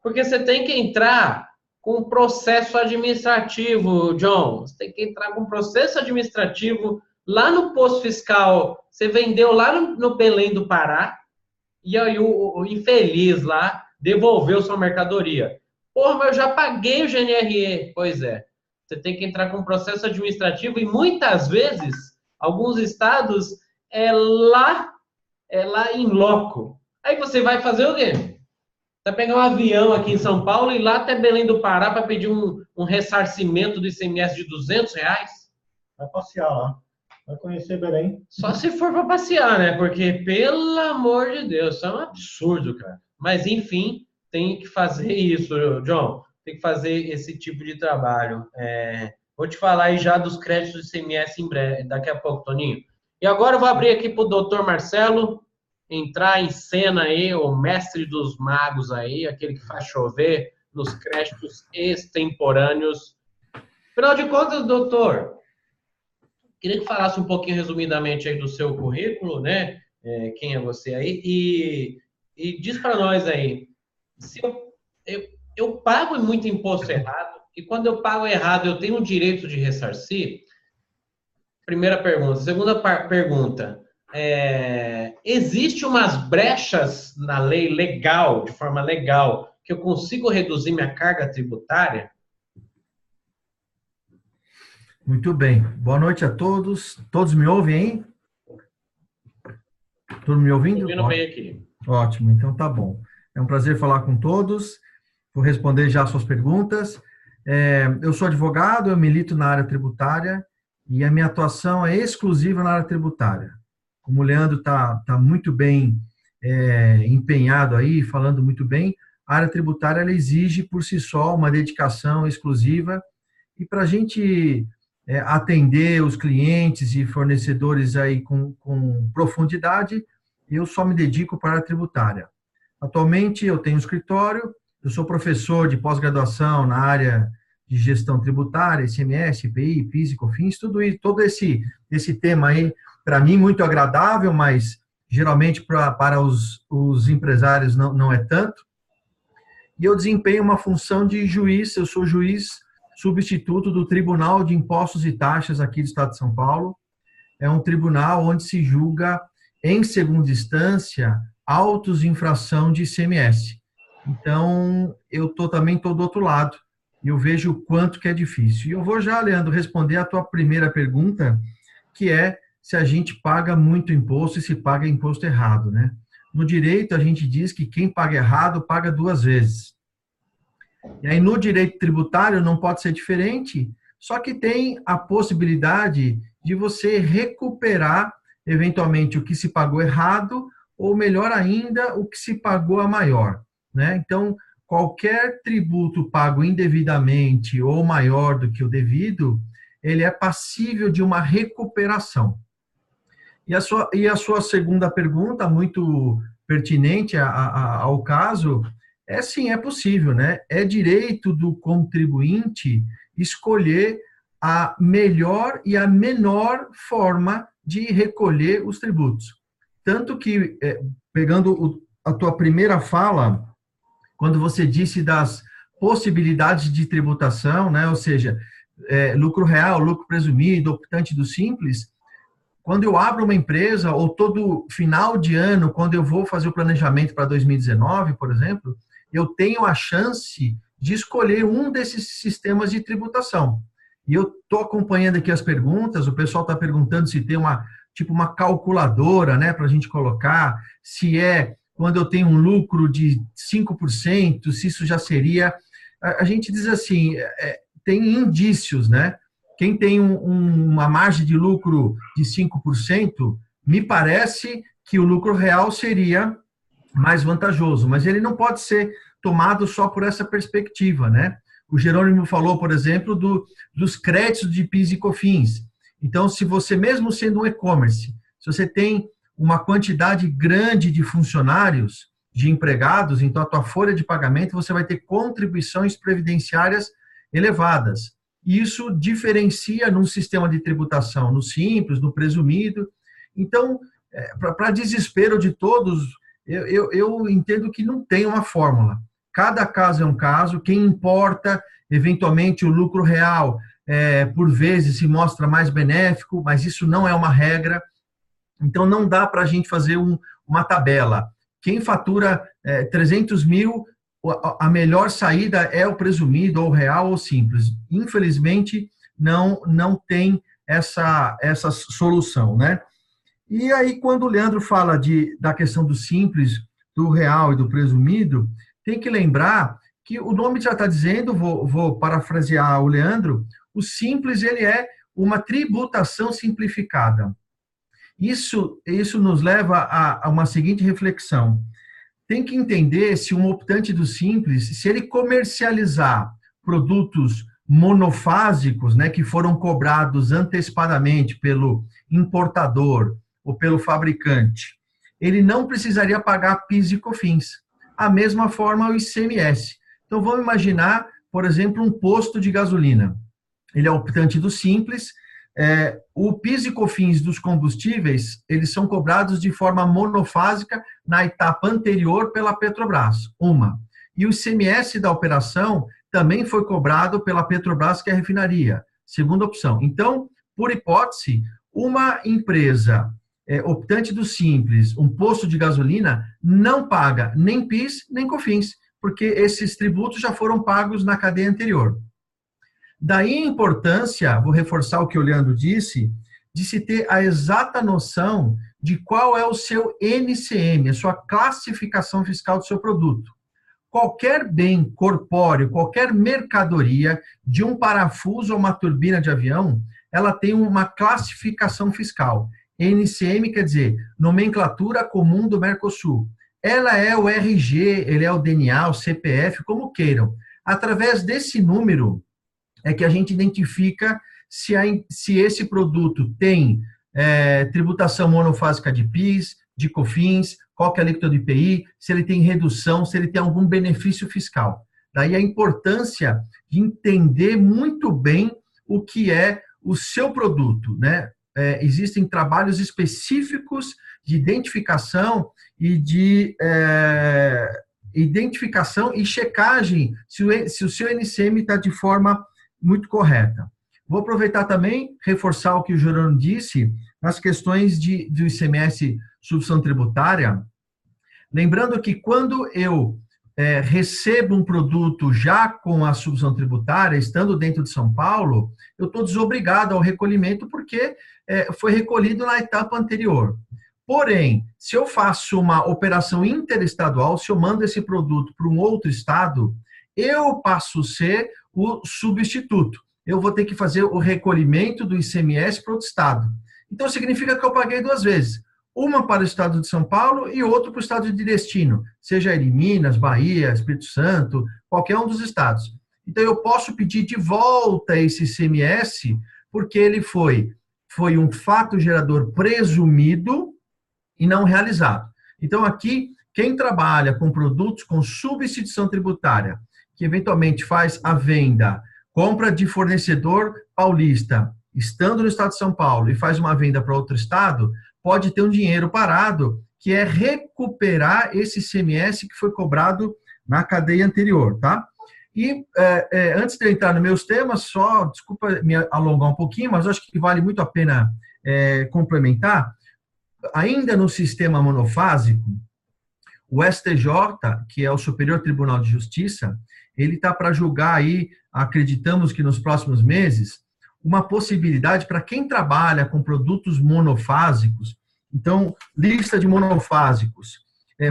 Porque você tem que entrar com processo administrativo, John. Você tem que entrar com processo administrativo lá no posto fiscal. Você vendeu lá no Belém do Pará e aí o infeliz lá devolveu sua mercadoria. Porra, mas eu já paguei o GNRE. Pois é. Você tem que entrar com processo administrativo e muitas vezes, alguns estados, é lá em loco. Aí você vai fazer o quê? Você vai pegar um avião aqui em São Paulo e ir lá até Belém do Pará para pedir um ressarcimento do ICMS de R$200? Vai passear lá. Vai conhecer Belém. Só se for para passear, né? Porque, pelo amor de Deus, isso é um absurdo, cara. Mas, enfim, tem que fazer isso, John. Tem que fazer esse tipo de trabalho. Vou te falar aí já dos créditos de ICMS em breve, daqui a pouco, Toninho. E agora eu vou abrir aqui para o doutor Marcelo entrar em cena aí, o mestre dos magos aí, aquele que faz chover nos créditos extemporâneos. Afinal de contas, doutor, queria que falasse um pouquinho resumidamente aí do seu currículo, né? Quem é você aí? E diz para nós aí, se eu pago muito imposto errado, e quando eu pago errado, eu tenho o direito de ressarcir? Primeira pergunta. Segunda pergunta. Existe umas brechas na lei legal, de forma legal, que eu consigo reduzir minha carga tributária? Muito bem. Boa noite a todos. Todos me ouvem, hein? Todos me ouvindo? Ouvindo bem aqui. Ótimo, então tá bom. É um prazer falar com todos. Vou responder já as suas perguntas. Eu sou advogado, eu milito na área tributária e a minha atuação é exclusiva na área tributária. Como o Leandro está muito bem empenhado aí, falando muito bem, a área tributária ela exige por si só uma dedicação exclusiva e para a gente atender os clientes e fornecedores aí com profundidade, eu só me dedico para a área tributária. Atualmente eu tenho um escritório, eu sou professor de pós-graduação na área de gestão tributária, ICMS, IPI, PIS e COFINS, todo esse tema aí, para mim, muito agradável, mas geralmente para os empresários não é tanto. E eu desempenho uma função de juiz, eu sou juiz substituto do Tribunal de Impostos e Taxas aqui do Estado de São Paulo. É um tribunal onde se julga, em segunda instância, autos de infração de ICMS. Então, eu também estou do outro lado, e eu vejo o quanto que é difícil. E eu vou já, Leandro, responder a tua primeira pergunta, que é se a gente paga muito imposto e se paga imposto errado, né? No direito, a gente diz que quem paga errado paga duas vezes. E aí, no direito tributário, não pode ser diferente, só que tem a possibilidade de você recuperar, eventualmente, o que se pagou errado, ou melhor ainda, o que se pagou a maior, né? Então, qualquer tributo pago indevidamente ou maior do que o devido, ele é passível de uma recuperação. E a sua segunda pergunta, muito pertinente ao caso, sim, é possível, né? É direito do contribuinte escolher a melhor e a menor forma de recolher os tributos. Tanto que, pegando a tua primeira fala, quando você disse das possibilidades de tributação, né? Ou seja, lucro real, lucro presumido, optante do simples, quando eu abro uma empresa, ou todo final de ano, quando eu vou fazer o planejamento para 2019, por exemplo, eu tenho a chance de escolher um desses sistemas de tributação. E eu estou acompanhando aqui as perguntas, o pessoal está perguntando se tem uma calculadora, né, para a gente colocar, se quando eu tenho um lucro de 5%, se isso já seria a gente diz assim, tem indícios, né? Quem tem uma margem de lucro de 5%, me parece que o lucro real seria mais vantajoso, mas ele não pode ser tomado só por essa perspectiva, né? O Jerônimo falou, por exemplo, dos créditos de PIS e COFINS. Então, se você, mesmo sendo um e-commerce, se você tem uma quantidade grande de funcionários, de empregados, então a tua folha de pagamento, você vai ter contribuições previdenciárias elevadas. Isso diferencia num sistema de tributação, no simples, no presumido. Então, para desespero de todos, eu entendo que não tem uma fórmula. Cada caso é um caso, quem importa, eventualmente, o lucro real, por vezes, se mostra mais benéfico, mas isso não é uma regra. Então, não dá para a gente fazer uma tabela. Quem fatura 300 mil, a melhor saída é o presumido, ou real, ou simples. Infelizmente, não tem essa solução, né? E aí, quando o Leandro fala da questão do simples, do real e do presumido, tem que lembrar que o nome já está dizendo, vou parafrasear o Leandro, o simples ele é uma tributação simplificada. Isso nos leva a uma seguinte reflexão. Tem que entender se um optante do simples, se ele comercializar produtos monofásicos, né, que foram cobrados antecipadamente pelo importador ou pelo fabricante, ele não precisaria pagar PIS e COFINS. A mesma forma o ICMS. Então, vamos imaginar, por exemplo, um posto de gasolina. Ele é optante do simples. O PIS e COFINS dos combustíveis, eles são cobrados de forma monofásica na etapa anterior pela Petrobras, E o ICMS da operação também foi cobrado pela Petrobras, que é a refinaria, segunda opção. Então, por hipótese, uma empresa optante do simples, um posto de gasolina, não paga nem PIS, nem COFINS, porque esses tributos já foram pagos na cadeia anterior. Daí a importância, vou reforçar o que o Leandro disse, de se ter a exata noção de qual é o seu NCM, a sua classificação fiscal do seu produto. Qualquer bem corpóreo, qualquer mercadoria, de um parafuso ou uma turbina de avião, ela tem uma classificação fiscal. NCM quer dizer Nomenclatura Comum do Mercosul. Ela é o RG, ele é o DNA, o CPF, como queiram. Através desse número é que a gente identifica se esse produto tem tributação monofásica de PIS, de COFINS, qual que é a alíquota do IPI, se ele tem redução, se ele tem algum benefício fiscal. Daí a importância de entender muito bem o que é o seu produto, né? Existem trabalhos específicos de identificação e checagem se o seu NCM está de forma muito correta. Vou aproveitar também, reforçar o que o Jerônimo disse, nas questões do ICMS substituição tributária, lembrando que quando eu recebo um produto já com a substituição tributária, estando dentro de São Paulo, eu estou desobrigado ao recolhimento porque foi recolhido na etapa anterior. Porém, se eu faço uma operação interestadual, se eu mando esse produto para um outro estado, eu passo a ser o substituto. Eu vou ter que fazer o recolhimento do ICMS para outro estado. Então, significa que eu paguei duas vezes. Uma para o estado de São Paulo e outra para o estado de destino, seja ele Minas, Bahia, Espírito Santo, qualquer um dos estados. Então, eu posso pedir de volta esse ICMS, porque ele foi um fato gerador presumido e não realizado. Então, aqui, quem trabalha com produtos com substituição tributária, que eventualmente faz a venda, compra de fornecedor paulista, estando no estado de São Paulo, e faz uma venda para outro estado, pode ter um dinheiro parado, que é recuperar esse ICMS que foi cobrado na cadeia anterior, tá? E antes de eu entrar nos meus temas, só, desculpa me alongar um pouquinho, mas acho que vale muito a pena complementar. Ainda no sistema monofásico, o STJ, que é o Superior Tribunal de Justiça, ele está para julgar aí, acreditamos que nos próximos meses, uma possibilidade para quem trabalha com produtos monofásicos, então, lista de monofásicos,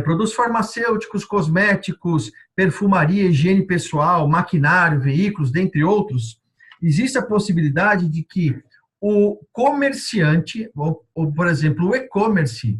produtos farmacêuticos, cosméticos, perfumaria, higiene pessoal, maquinário, veículos, dentre outros, existe a possibilidade de que o comerciante, ou por exemplo, o e-commerce,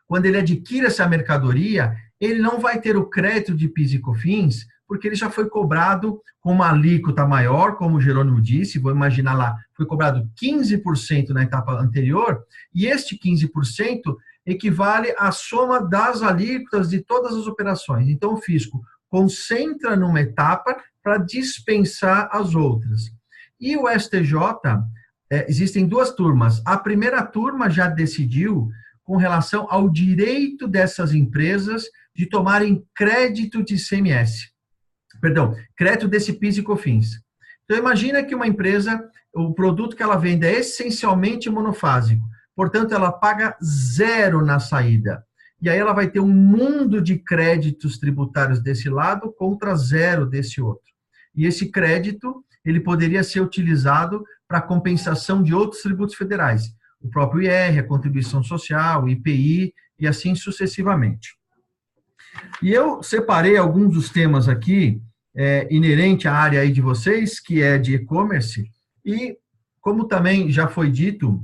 quando ele adquire essa mercadoria, ele não vai ter o crédito de PIS e COFINS, porque ele já foi cobrado com uma alíquota maior, como o Jerônimo disse, vou imaginar lá, foi cobrado 15% na etapa anterior, e este 15% equivale à soma das alíquotas de todas as operações. Então, o fisco concentra numa etapa para dispensar as outras. E o STJ, existem duas turmas. A primeira turma já decidiu com relação ao direito dessas empresas de tomarem crédito de ICMS. Perdão, crédito desse PIS e COFINS. Então, imagina que uma empresa, o produto que ela vende é essencialmente monofásico, portanto, ela paga 0 na saída. E aí ela vai ter um mundo de créditos tributários desse lado contra 0 desse outro. E esse crédito, ele poderia ser utilizado para compensação de outros tributos federais, o próprio IR, a contribuição social, o IPI e assim sucessivamente. E eu separei alguns dos temas aqui, inerente à área aí de vocês, que é de e-commerce, e como também já foi dito,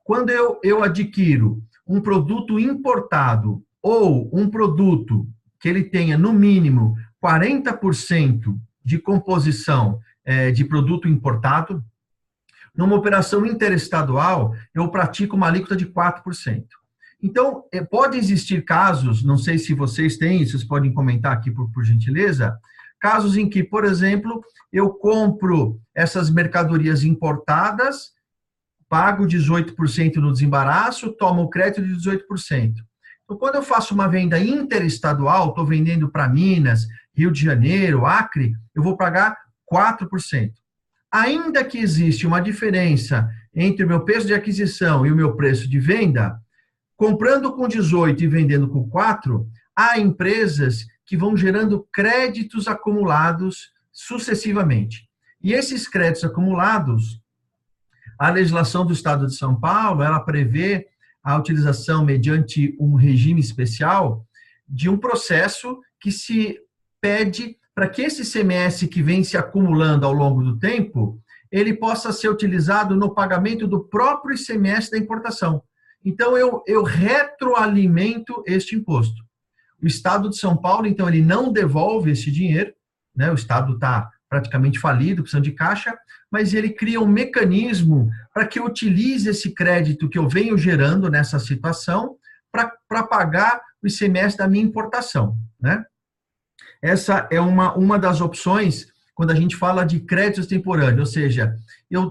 quando eu adquiro um produto importado ou um produto que ele tenha, no mínimo, 40% de composição de produto importado, numa operação interestadual, eu pratico uma alíquota de 4%. Então, pode existir casos, não sei se vocês têm, vocês podem comentar aqui por gentileza, casos em que, por exemplo, eu compro essas mercadorias importadas, pago 18% no desembaraço, tomo o crédito de 18%. Então, quando eu faço uma venda interestadual, estou vendendo para Minas, Rio de Janeiro, Acre, eu vou pagar 4%. Ainda que existe uma diferença entre o meu preço de aquisição e o meu preço de venda, comprando com 18 e vendendo com 4, há empresas que vão gerando créditos acumulados sucessivamente. E esses créditos acumulados, a legislação do Estado de São Paulo, ela prevê a utilização mediante um regime especial de um processo que se pede para que esse ICMS que vem se acumulando ao longo do tempo, ele possa ser utilizado no pagamento do próprio ICMS da importação. Então, eu retroalimento este imposto. O Estado de São Paulo, então, ele não devolve esse dinheiro, né? O Estado está praticamente falido, precisando de caixa, mas ele cria um mecanismo para que eu utilize esse crédito que eu venho gerando nessa situação para pagar o ICMS da minha importação, né? Essa é uma das opções quando a gente fala de créditos temporâneos, ou seja,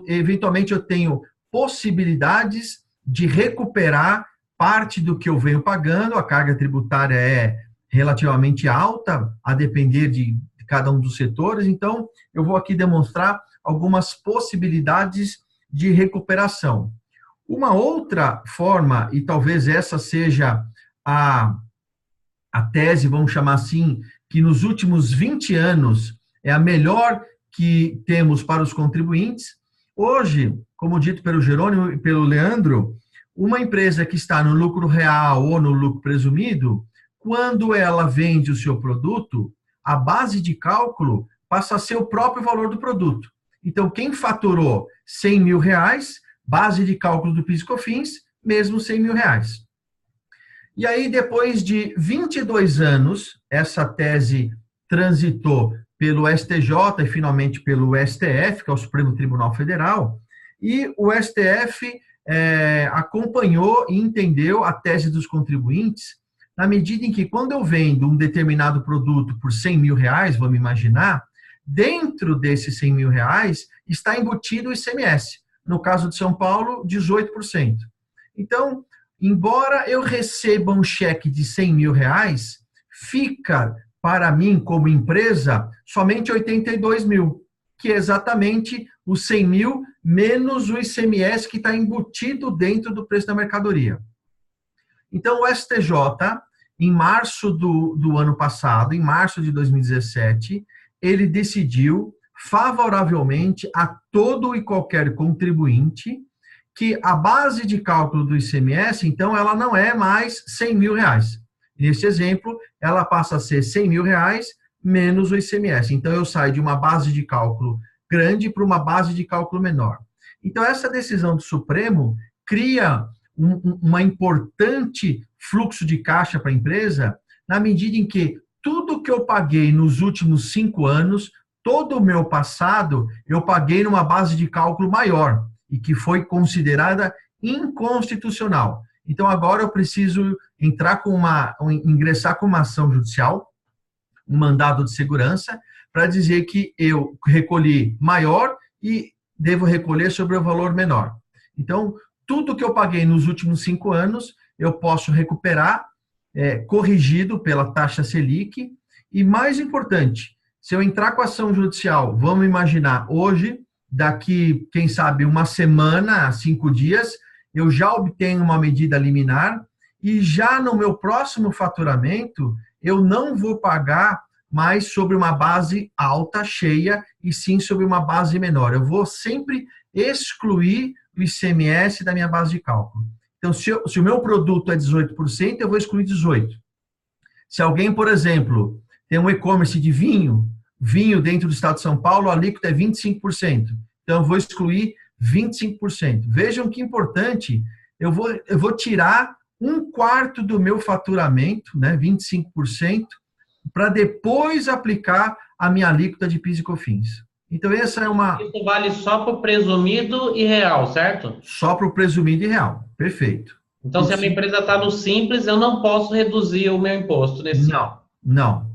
eventualmente eu tenho possibilidades de recuperar parte do que eu venho pagando, a carga tributária é relativamente alta, a depender de cada um dos setores, então eu vou aqui demonstrar algumas possibilidades de recuperação. Uma outra forma, e talvez essa seja a tese, vamos chamar assim, que nos últimos 20 anos é a melhor que temos para os contribuintes. Hoje, como dito pelo Jerônimo e pelo Leandro, uma empresa que está no lucro real ou no lucro presumido, quando ela vende o seu produto, a base de cálculo passa a ser o próprio valor do produto. Então, quem faturou R$100 mil, base de cálculo do PIS e COFINS, mesmo R$100 mil. E aí, depois de 22 anos, essa tese transitou pelo STJ e finalmente pelo STF, que é o Supremo Tribunal Federal, e o STF acompanhou e entendeu a tese dos contribuintes, na medida em que, quando eu vendo um determinado produto por R$100 mil, vamos imaginar, dentro desses R$100 mil está embutido o ICMS. No caso de São Paulo, 18%. Então, embora eu receba um cheque de R$100 mil, fica para mim, como empresa, somente 82 mil, que é exatamente os 100 mil menos o ICMS que está embutido dentro do preço da mercadoria. Então, o STJ, em março do ano passado, em março de 2017, ele decidiu favoravelmente a todo e qualquer contribuinte que a base de cálculo do ICMS, então, ela não é mais R$100 mil. nesse exemplo, ela passa a ser R$100 mil menos o ICMS. Então, eu saio de uma base de cálculo grande para uma base de cálculo menor. Então, essa decisão do Supremo cria uma importante fluxo de caixa para a empresa, na medida em que tudo que eu paguei nos últimos 5 anos, todo o meu passado, eu paguei numa base de cálculo maior e que foi considerada inconstitucional. Então, agora eu preciso ingressar com uma ação judicial, um mandado de segurança, para dizer que eu recolhi maior e devo recolher sobre o valor menor. Então, tudo que eu paguei nos últimos 5 anos, eu posso recuperar, corrigido pela taxa Selic. E mais importante, se eu entrar com ação judicial, vamos imaginar, hoje, daqui, quem sabe, uma semana, 5 dias, eu já obtenho uma medida liminar e já no meu próximo faturamento, eu não vou pagar mais sobre uma base alta, cheia, e sim sobre uma base menor. Eu vou sempre excluir o ICMS da minha base de cálculo. Então, se o meu produto é 18%, eu vou excluir 18%. Se alguém, por exemplo, tem um e-commerce de vinho dentro do estado de São Paulo, a alíquota é 25%. Então, eu vou excluir 25%. Vejam que importante, eu vou tirar 1/4 do meu faturamento, né, 25%, para depois aplicar a minha alíquota de PIS e COFINS. Então, essa é uma... Isso vale só para o presumido e real, certo? Só para o presumido e real. Perfeito. Então, se a minha empresa está no simples, eu não posso reduzir o meu imposto nesse... Não.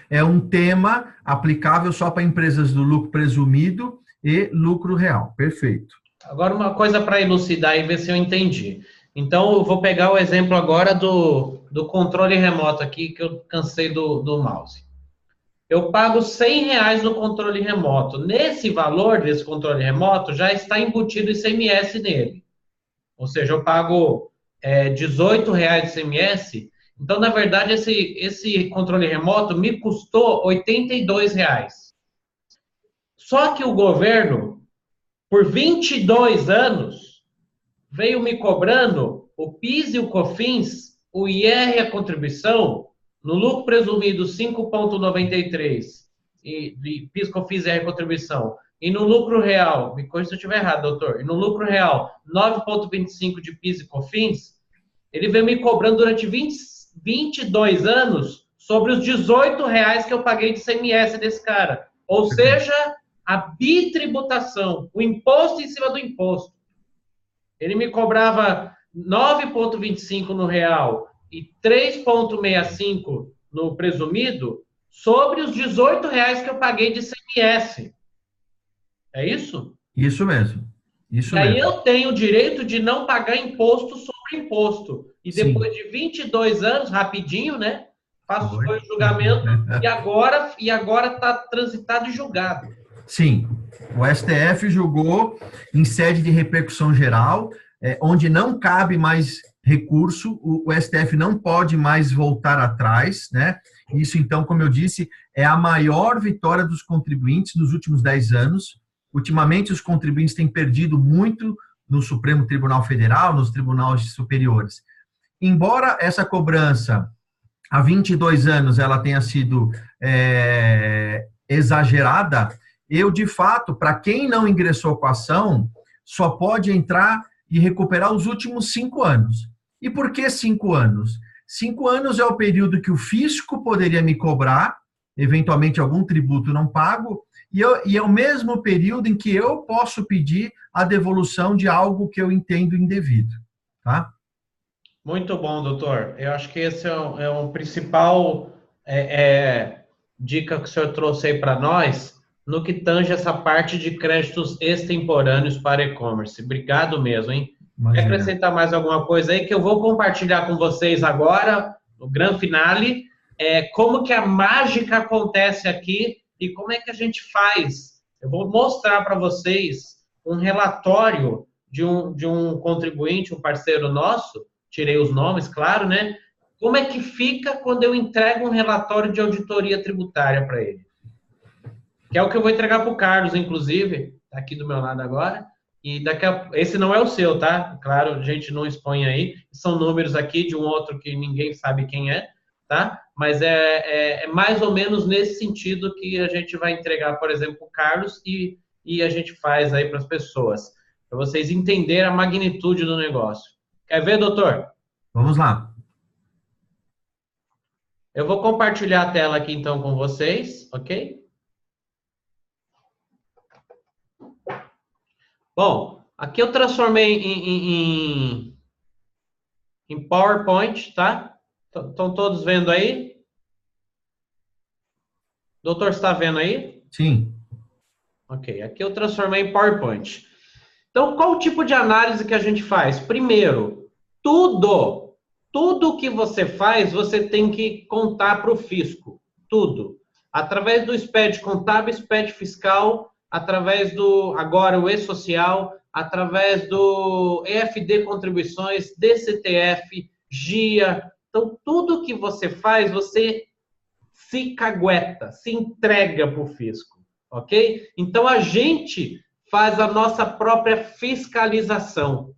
É um tema aplicável só para empresas do lucro presumido e lucro real. Perfeito. Agora, uma coisa para elucidar e ver se eu entendi. Então, eu vou pegar o exemplo agora do controle remoto aqui, que eu cansei do mouse. Eu pago R$100 no controle remoto. Nesse valor desse controle remoto, já está embutido ICMS nele. Ou seja, eu pago R$18 de ICMS. Então, na verdade, esse controle remoto me custou R$82. Só que o governo, por 22 anos, veio me cobrando o PIS e o COFINS, o IR e a contribuição, no lucro presumido 5,93 de PIS, COFINS e IR contribuição, e no lucro real, me corrija se eu estiver errado, doutor, e no lucro real 9,25 de PIS e COFINS, ele veio me cobrando durante 22 anos sobre os R$18 que eu paguei de ICMS desse cara. Ou seja, a bitributação, o imposto em cima do imposto. Ele me cobrava 9,25 no real e 3,65 no presumido sobre os R$18 que eu paguei de ICMS. É isso? Isso mesmo. E aí eu tenho o direito de não pagar imposto sobre imposto. E depois de 22 anos, rapidinho, né? Faço o julgamento e agora está transitado e julgado. Sim. O STF julgou em sede de repercussão geral, onde não cabe mais recurso, o STF não pode mais voltar atrás, né? Isso, então, como eu disse, é a maior vitória dos contribuintes nos últimos 10 anos. Ultimamente, os contribuintes têm perdido muito no Supremo Tribunal Federal, nos tribunais superiores. Embora essa cobrança, há 22 anos, ela tenha sido exagerada, eu, de fato, para quem não ingressou com a ação, só pode entrar e recuperar os últimos 5 anos. E por que 5 anos? 5 anos é o período que o fisco poderia me cobrar, eventualmente algum tributo não pago, e é o mesmo período em que eu posso pedir a devolução de algo que eu entendo indevido. Tá? Muito bom, doutor. Eu acho que esse é um principal dica que o senhor trouxe aí para nós, no que tange essa parte de créditos extemporâneos para e-commerce. Obrigado mesmo, hein? Quer acrescentar mais alguma coisa aí que eu vou compartilhar com vocês agora, no grande finale, como que a mágica acontece aqui e como é que a gente faz. Eu vou mostrar para vocês um relatório de um contribuinte, um parceiro nosso, tirei os nomes, claro, né? Como é que fica quando eu entrego um relatório de auditoria tributária para ele? Que é o que eu vou entregar para o Carlos, inclusive, está aqui do meu lado agora. E esse não é o seu, tá? Claro, a gente não expõe aí. São números aqui de um outro que ninguém sabe quem é, tá? Mas é mais ou menos nesse sentido que a gente vai entregar, por exemplo, o Carlos e a gente faz aí para as pessoas, para vocês entenderem a magnitude do negócio. Quer ver, doutor? Vamos lá. Eu vou compartilhar a tela aqui, então, com vocês, ok? Bom, aqui eu transformei em PowerPoint, tá? Estão todos vendo aí? Doutor, está vendo aí? Sim. Ok, aqui eu transformei em PowerPoint. Então, qual o tipo de análise que a gente faz? Primeiro, tudo que você faz, você tem que contar para o fisco. Tudo. Através do SPED contábil, SPED fiscal, através agora o E-Social, através do EFD Contribuições, DCTF, GIA. Então, tudo que você faz, você se cagueta, se entrega para o fisco, ok? Então, a gente faz a nossa própria fiscalização.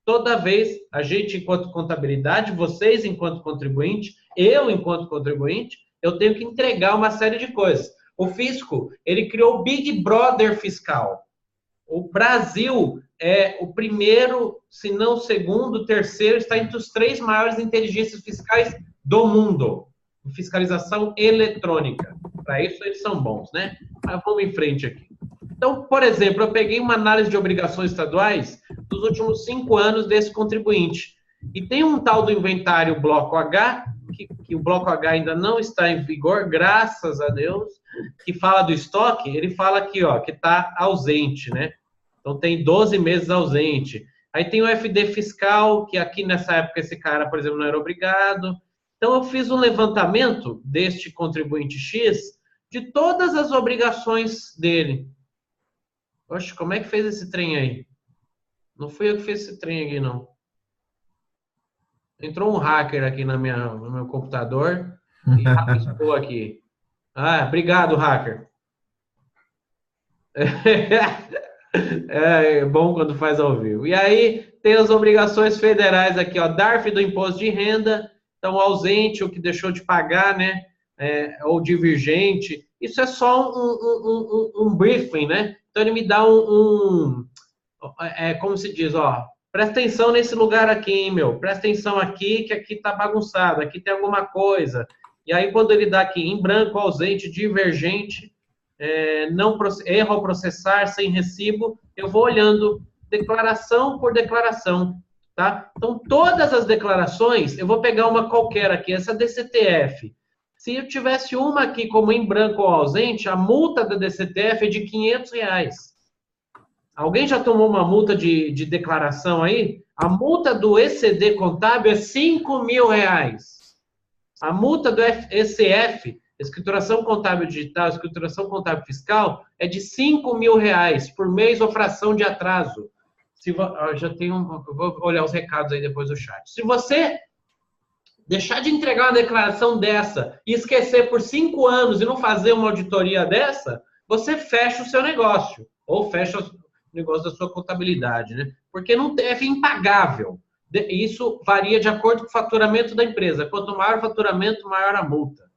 Toda vez, a gente, enquanto contabilidade, vocês, enquanto contribuinte, eu, enquanto contribuinte, eu tenho que entregar uma série de coisas. O fisco, ele criou o Big Brother fiscal. O Brasil é o primeiro, se não o segundo, terceiro, está entre os 3 maiores inteligências fiscais do mundo. Fiscalização eletrônica. Para isso, eles são bons, né? Mas vamos em frente aqui. Então, por exemplo, eu peguei uma análise de obrigações estaduais dos últimos 5 anos desse contribuinte. E tem um tal do inventário Bloco H, que o Bloco H ainda não está em vigor, graças a Deus, que fala do estoque, ele fala aqui, ó, que está ausente, né? Então, tem 12 meses ausente. Aí tem o FD fiscal, que aqui nessa época esse cara, por exemplo, não era obrigado. Então, eu fiz um levantamento deste contribuinte X de todas as obrigações dele. Oxe, como é que fez esse trem aí? Não fui eu que fiz esse trem aqui, não. Entrou um hacker aqui no meu computador e rabiscou aqui. Ah, obrigado, hacker. É bom quando faz ao vivo. E aí, tem as obrigações federais aqui, ó. DARF do imposto de renda, então ausente, o que deixou de pagar, né? Ou divergente. Isso é só um briefing, né? Então, ele me dá como se diz, ó, presta atenção nesse lugar aqui, hein, meu. Presta atenção aqui, que aqui tá bagunçado, aqui tem alguma coisa. E aí, quando ele dá aqui em branco, ausente, divergente, erro ao processar, sem recibo, eu vou olhando declaração por declaração, tá? Então, todas as declarações, eu vou pegar uma qualquer aqui, essa DCTF. Se eu tivesse uma aqui como em branco ou ausente, a multa da DCTF é de R$500. Alguém já tomou uma multa de declaração aí? A multa do ECD contábil é R$5.000. A multa do ECF, escrituração contábil digital, escrituração contábil fiscal, é de R$5.000 por mês ou fração de atraso. Eu vou olhar os recados aí depois do chat. Se você deixar de entregar uma declaração dessa e esquecer por 5 anos e não fazer uma auditoria dessa, você fecha o seu negócio. Ou fecha o negócio da sua contabilidade, né? Porque não é impagável. Isso varia de acordo com o faturamento da empresa. Quanto maior o faturamento, maior a multa.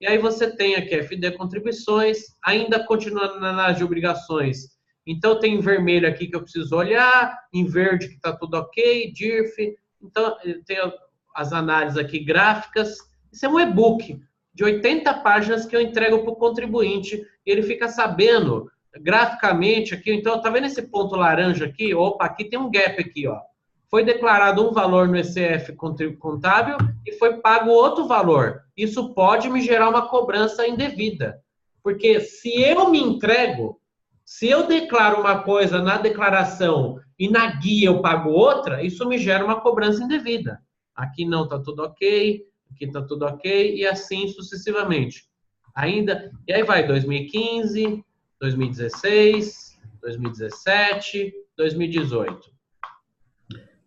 E aí você tem aqui FD Contribuições, ainda continuando na análise de obrigações. Então tem em vermelho aqui que eu preciso olhar, em verde que está tudo ok, DIRF. Então tem as análises aqui gráficas. Isso é um e-book de 80 páginas que eu entrego para o contribuinte e ele fica sabendo graficamente aqui. Então, tá vendo esse ponto laranja aqui? Opa, aqui tem um gap aqui, ó. Foi declarado um valor no ECF contábil e foi pago outro valor. Isso pode me gerar uma cobrança indevida. Porque se eu me entrego, se eu declaro uma coisa na declaração e na guia eu pago outra, isso me gera uma cobrança indevida. Aqui não está tudo ok, aqui está tudo ok, e assim sucessivamente. E aí vai 2015, 2016, 2017, 2018.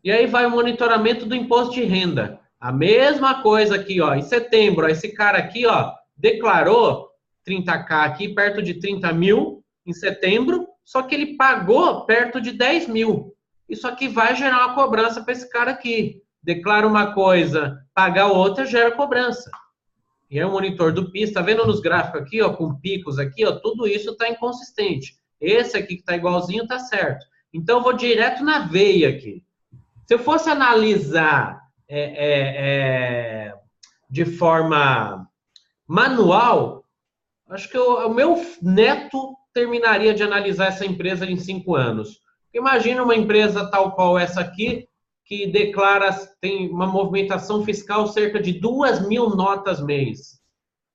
E aí vai o monitoramento do imposto de renda. A mesma coisa aqui, ó, em setembro, ó, esse cara aqui, ó, declarou 30K aqui, perto de 30 mil em setembro, só que ele pagou perto de 10 mil. Isso aqui vai gerar uma cobrança para esse cara aqui. Declara uma coisa, paga outra, gera cobrança. E é o monitor do PIS, tá vendo nos gráficos aqui, ó, com picos aqui, ó, tudo isso está inconsistente. Esse aqui que está igualzinho tá certo. Então eu vou direto na veia aqui. Se eu fosse analisar de forma manual, acho que o meu neto terminaria de analisar essa empresa em 5 anos. Imagina uma empresa tal qual essa aqui, que declara, tem uma movimentação fiscal cerca de 2.000 notas mês.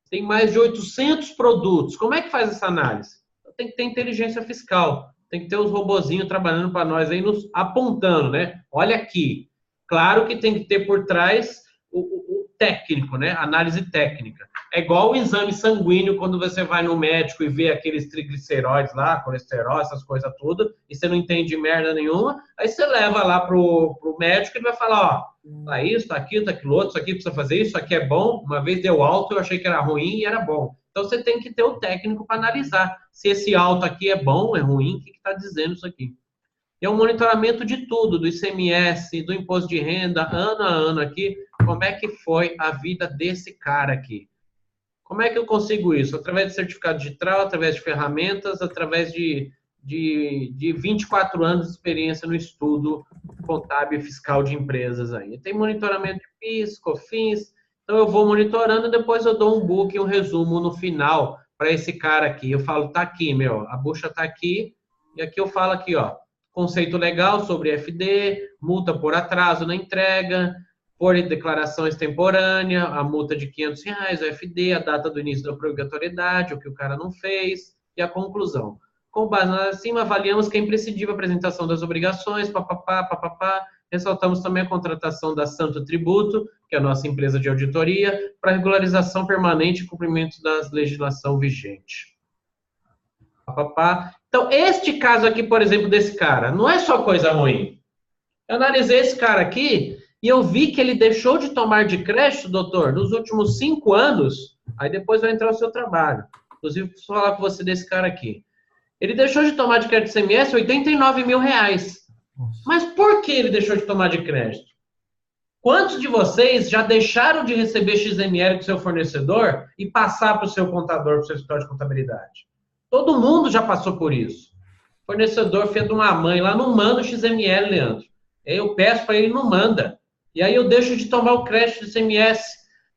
Tem mais de 800 produtos. Como é que faz essa análise? Tem que ter inteligência fiscal. Tem que ter os robozinhos trabalhando para nós aí, nos apontando, né? Olha aqui. Claro que tem que ter por trás o técnico, né? Análise técnica. É igual o exame sanguíneo, quando você vai no médico e vê aqueles trigliceróides lá, colesterol, essas coisas tudo, e você não entende merda nenhuma, aí você leva lá pro médico e ele vai falar, ó, tá isso, tá aquilo, tá aquilo outro, isso aqui precisa fazer, isso aqui é bom. Uma vez deu alto, eu achei que era ruim e era bom. Então você tem que ter o técnico para analisar se esse alto aqui é bom, é ruim, o que está dizendo isso aqui. É um monitoramento de tudo, do ICMS, do imposto de renda, ano a ano aqui, como é que foi a vida desse cara aqui. Como é que eu consigo isso? Através de certificado digital, através de ferramentas, através de 24 anos de experiência no estudo contábil e fiscal de empresas aí. Tem monitoramento de PIS, COFINS, então eu vou monitorando e depois eu dou um book, um resumo no final para esse cara aqui. Eu falo, tá aqui, meu, a bucha tá aqui, e aqui eu falo aqui, ó, conceito legal sobre FD, multa por atraso na entrega, por declaração extemporânea, a multa de R$500, o FD, a data do início da obrigatoriedade, o que o cara não fez, e a conclusão. Com base acima, avaliamos que é imprescindível a apresentação das obrigações, papapá. Ressaltamos também a contratação da Santo Tributo, que é a nossa empresa de auditoria, para regularização permanente e cumprimento da legislação vigente. Papapá. Então, este caso aqui, por exemplo, desse cara, não é só coisa ruim. Eu analisei esse cara aqui e eu vi que ele deixou de tomar de crédito, doutor, nos últimos 5 anos, aí depois vai entrar o seu trabalho. Inclusive, preciso falar com você desse cara aqui. Ele deixou de tomar de crédito ICMS R$89 mil. Mas por que ele deixou de tomar de crédito? Quantos de vocês já deixaram de receber XML do seu fornecedor e passar para o seu contador, para o seu escritório de contabilidade? Todo mundo já passou por isso. O fornecedor fez de uma mãe lá, não manda o XML, Leandro. Eu peço para ele, não manda. E aí eu deixo de tomar o crédito do ICMS,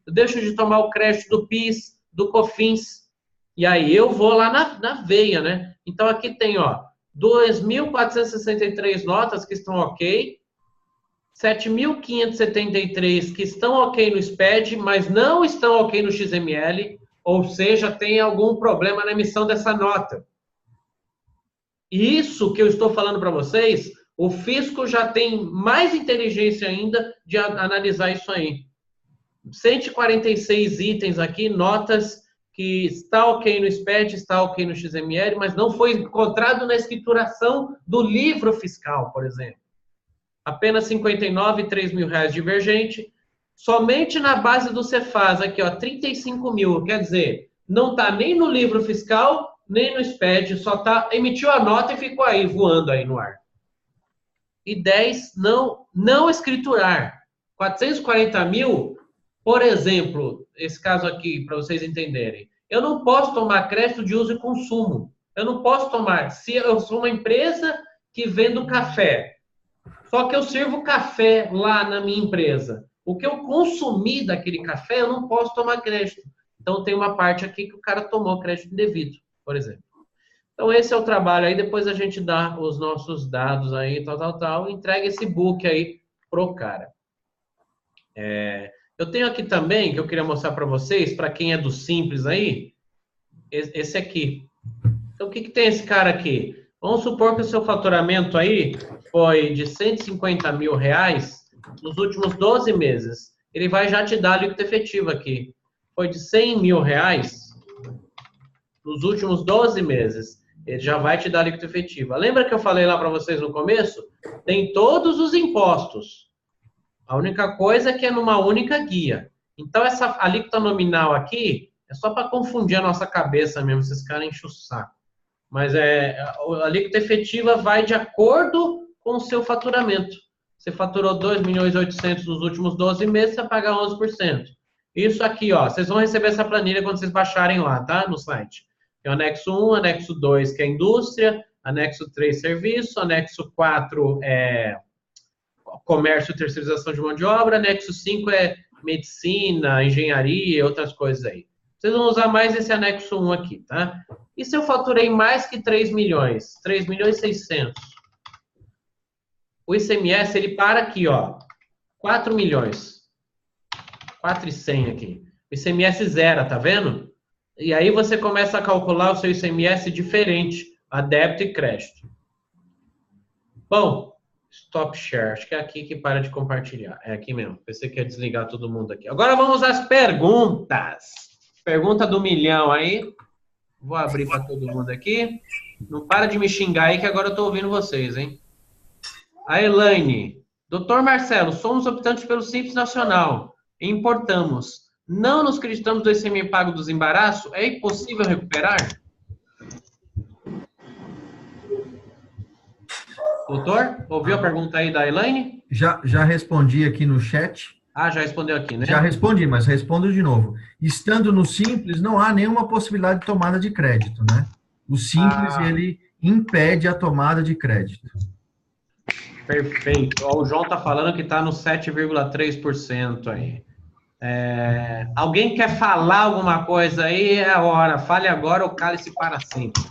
eu deixo de tomar o crédito do PIS, do COFINS. E aí eu vou lá na veia, né? Então aqui tem, ó, 2.463 notas que estão ok, 7.573 que estão ok no SPED, mas não estão ok no XML, ou seja, tem algum problema na emissão dessa nota. Isso que eu estou falando para vocês, o fisco já tem mais inteligência ainda de analisar isso aí. 146 itens aqui, notas que está ok no SPED, está ok no XML, mas não foi encontrado na escrituração do livro fiscal, por exemplo. Apenas 59, R$3 mil divergente. Somente na base do Cefaz, aqui, ó, 35 mil. Quer dizer, não está nem no livro fiscal, nem no SPED, só tá, emitiu a nota e ficou aí, voando aí no ar. E 10, não escriturar. 440 mil, por exemplo, esse caso aqui, para vocês entenderem, eu não posso tomar crédito de uso e consumo. Eu não posso tomar. Se eu sou uma empresa que vendo café, só que eu sirvo café lá na minha empresa, o que eu consumi daquele café, eu não posso tomar crédito. Então, tem uma parte aqui que o cara tomou crédito indevido, por exemplo. Então, esse é o trabalho. Aí, depois a gente dá os nossos dados aí, tal, entrega esse book aí pro cara. Eu tenho aqui também, que eu queria mostrar para vocês, para quem é do Simples aí, esse aqui. Então, o que tem esse cara aqui? Vamos supor que o seu faturamento aí foi de R$150 mil nos últimos 12 meses. Ele vai já te dar a alíquota efetiva aqui. Foi de R$100 mil nos últimos 12 meses. Ele já vai te dar a alíquota efetiva. Lembra que eu falei lá para vocês no começo? Tem todos os impostos. A única coisa é que é numa única guia. Então, essa alíquota nominal aqui é só para confundir a nossa cabeça mesmo, esses caras enchem o saco. Mas a alíquota efetiva vai de acordo com o seu faturamento. Você faturou 2.800.000 nos últimos 12 meses, você vai pagar 11%. Isso aqui, ó, vocês vão receber essa planilha quando vocês baixarem lá, tá? No site. Tem o anexo 1, anexo 2, que é indústria, anexo 3, serviço, anexo 4 é comércio e terceirização de mão de obra, anexo 5 é medicina, engenharia e outras coisas aí. Vocês vão usar mais esse anexo 1 aqui, tá? E se eu faturei mais que 3 milhões? 3.600.000. O ICMS, ele para aqui, ó. 4 milhões. 4.100 aqui. O ICMS zera, tá vendo? E aí você começa a calcular o seu ICMS diferente, a débito e crédito. Bom, stop share. Acho que é aqui que para de compartilhar. É aqui mesmo. Pensei que ia desligar todo mundo aqui. Agora vamos às perguntas. Pergunta do milhão aí. Vou abrir para todo mundo aqui. Não para de me xingar aí que agora eu tô ouvindo vocês, hein? A Elaine. Doutor Marcelo, somos optantes pelo Simples Nacional. Importamos. Não nos acreditamos do ICMS pago dos embaraços? É impossível recuperar? Doutor, ouviu a pergunta aí da Elaine? Já respondi aqui no chat. Ah, já respondeu aqui, né? Já respondi, mas respondo de novo. Estando no Simples, não há nenhuma possibilidade de tomada de crédito, né? O Simples, ele impede a tomada de crédito. Perfeito. Ó, o João tá falando que tá no 7,3% aí. Alguém quer falar alguma coisa aí? É a hora. Fale agora ou cale-se para sempre.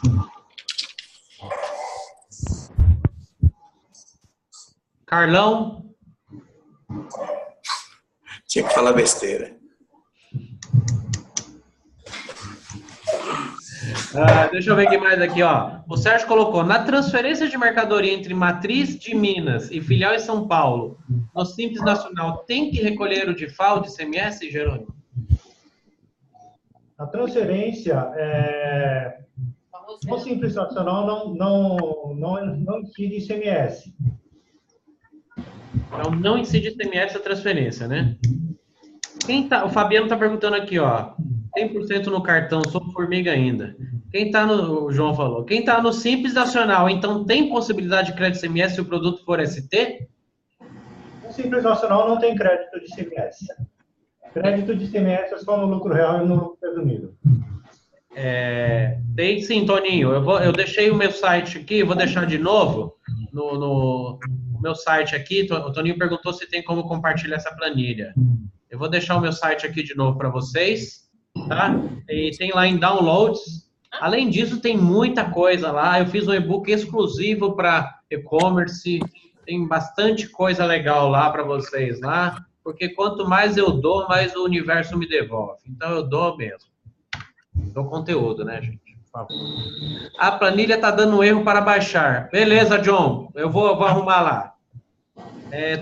Carlão? Tinha que falar besteira. Deixa eu ver aqui mais aqui, ó. O Sérgio colocou, na transferência de mercadoria entre matriz de Minas e filial em São Paulo, no Simples Nacional, tem que recolher o DIFAL de ICMS, Jerônimo? A transferência, no Simples Nacional não incide ICMS. Então, não incide ICMS a transferência, né? O Fabiano está perguntando aqui, ó. 100% no cartão, sou formiga ainda. O João falou. Quem está no Simples Nacional, então tem possibilidade de crédito ICMS se o produto for ST? No Simples Nacional não tem crédito de ICMS. Crédito de ICMS é só no lucro real e no lucro presumido. Tem sim, Toninho. Eu deixei o meu site aqui, vou deixar de novo no meu site aqui. O Toninho perguntou se tem como compartilhar essa planilha. Eu vou deixar o meu site aqui de novo para vocês, tá? E tem lá em downloads. Além disso, tem muita coisa lá. Eu fiz um e-book exclusivo para e-commerce. Tem bastante coisa legal lá para vocês lá. Porque quanto mais eu dou, mais o universo me devolve. Então, eu dou mesmo. Dou conteúdo, né, gente? Por favor. A planilha está dando erro para baixar. Beleza, John. Eu vou arrumar lá.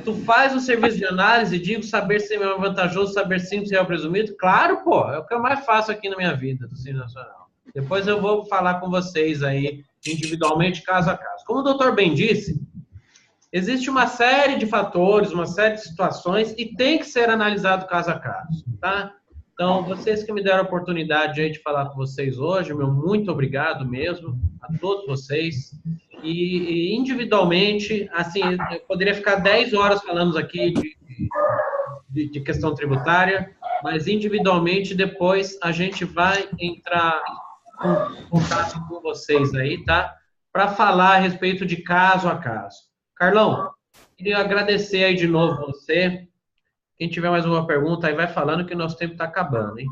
Tu faz o serviço de análise, digo saber se é vantajoso, saber simples e real presumido? Claro, pô. É o que eu mais faço aqui na minha vida, do Simples Nacional. Depois eu vou falar com vocês aí, individualmente, caso a caso. Como o doutor bem disse, existe uma série de fatores, uma série de situações e tem que ser analisado caso a caso, tá? Então, vocês que me deram a oportunidade aí de falar com vocês hoje, meu muito obrigado mesmo a todos vocês. E individualmente, assim, eu poderia ficar 10 horas falando aqui de questão tributária, mas individualmente depois a gente vai entrar em contato com vocês aí, tá? Para falar a respeito de caso a caso. Carlão, queria agradecer aí de novo você. Quem tiver mais uma pergunta aí vai falando que o nosso tempo está acabando, hein?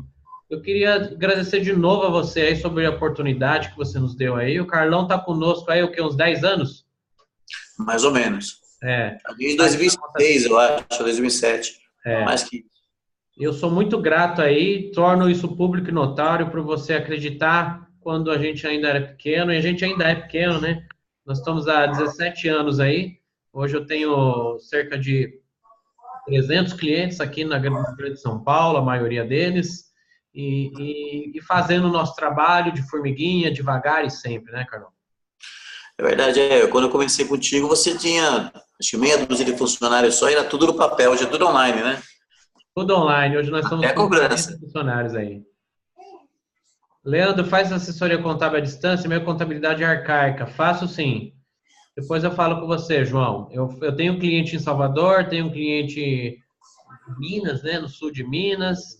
Eu queria agradecer de novo a você aí sobre a oportunidade que você nos deu aí. O Carlão está conosco aí, o quê? Uns 10 anos? Mais ou menos. Desde 2006, eu acho, 2007. Mais que... Eu sou muito grato aí, torno isso público e notório por você acreditar quando a gente ainda era pequeno, e a gente ainda é pequeno, né? Nós estamos há 17 anos aí. Hoje eu tenho cerca de 300 clientes aqui na Grande São Paulo, a maioria deles. E fazendo o nosso trabalho de formiguinha, devagar e sempre, né, Carlão? É verdade, quando eu comecei contigo, você tinha, acho que meia dúzia de funcionários só, e era tudo no papel, hoje é tudo online, né? Tudo online, hoje nós estamos com 40 funcionários aí. Leandro, faz assessoria contábil à distância, minha contabilidade é arcaica. Faço sim. Depois eu falo com você, João. Eu tenho um cliente em Salvador, tenho um cliente em Minas, né, no sul de Minas.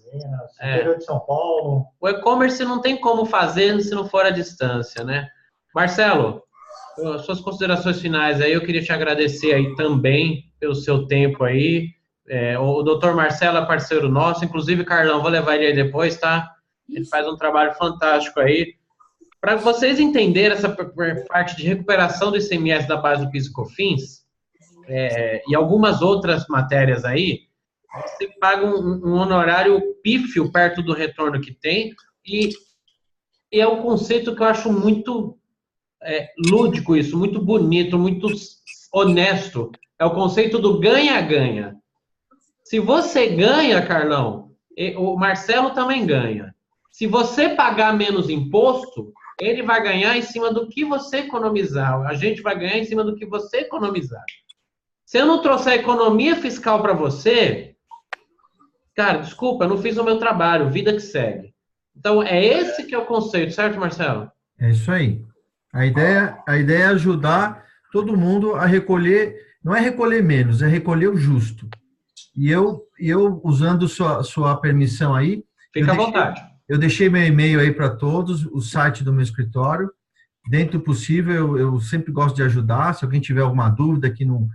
Interior de São Paulo. O e-commerce não tem como fazer se não for à distância, né? Marcelo, suas considerações finais aí, eu queria te agradecer aí também pelo seu tempo aí. O doutor Marcelo é parceiro nosso, inclusive, Carlão, vou levar ele aí depois, tá? Ele faz um trabalho fantástico aí. Para vocês entenderem essa parte de recuperação do ICMS da base do PIS e COFINS, e algumas outras matérias aí, você paga um honorário pífio perto do retorno que tem, e é um conceito que eu acho muito lúdico isso, muito bonito, muito honesto. É o conceito do ganha-ganha. Se você ganha, Carlão, o Marcelo também ganha. Se você pagar menos imposto, ele vai ganhar em cima do que você economizar. A gente vai ganhar em cima do que você economizar. Se eu não trouxer economia fiscal para você, cara, desculpa, eu não fiz o meu trabalho, vida que segue. Então, é esse que é o conceito, certo, Marcelo? É isso aí. A ideia é ajudar todo mundo a recolher, não é recolher menos, é recolher o justo. E eu usando sua permissão aí... Fica à vontade. Eu deixei meu e-mail aí para todos, o site do meu escritório. Dentro do possível, eu sempre gosto de ajudar. Se alguém tiver alguma dúvida que não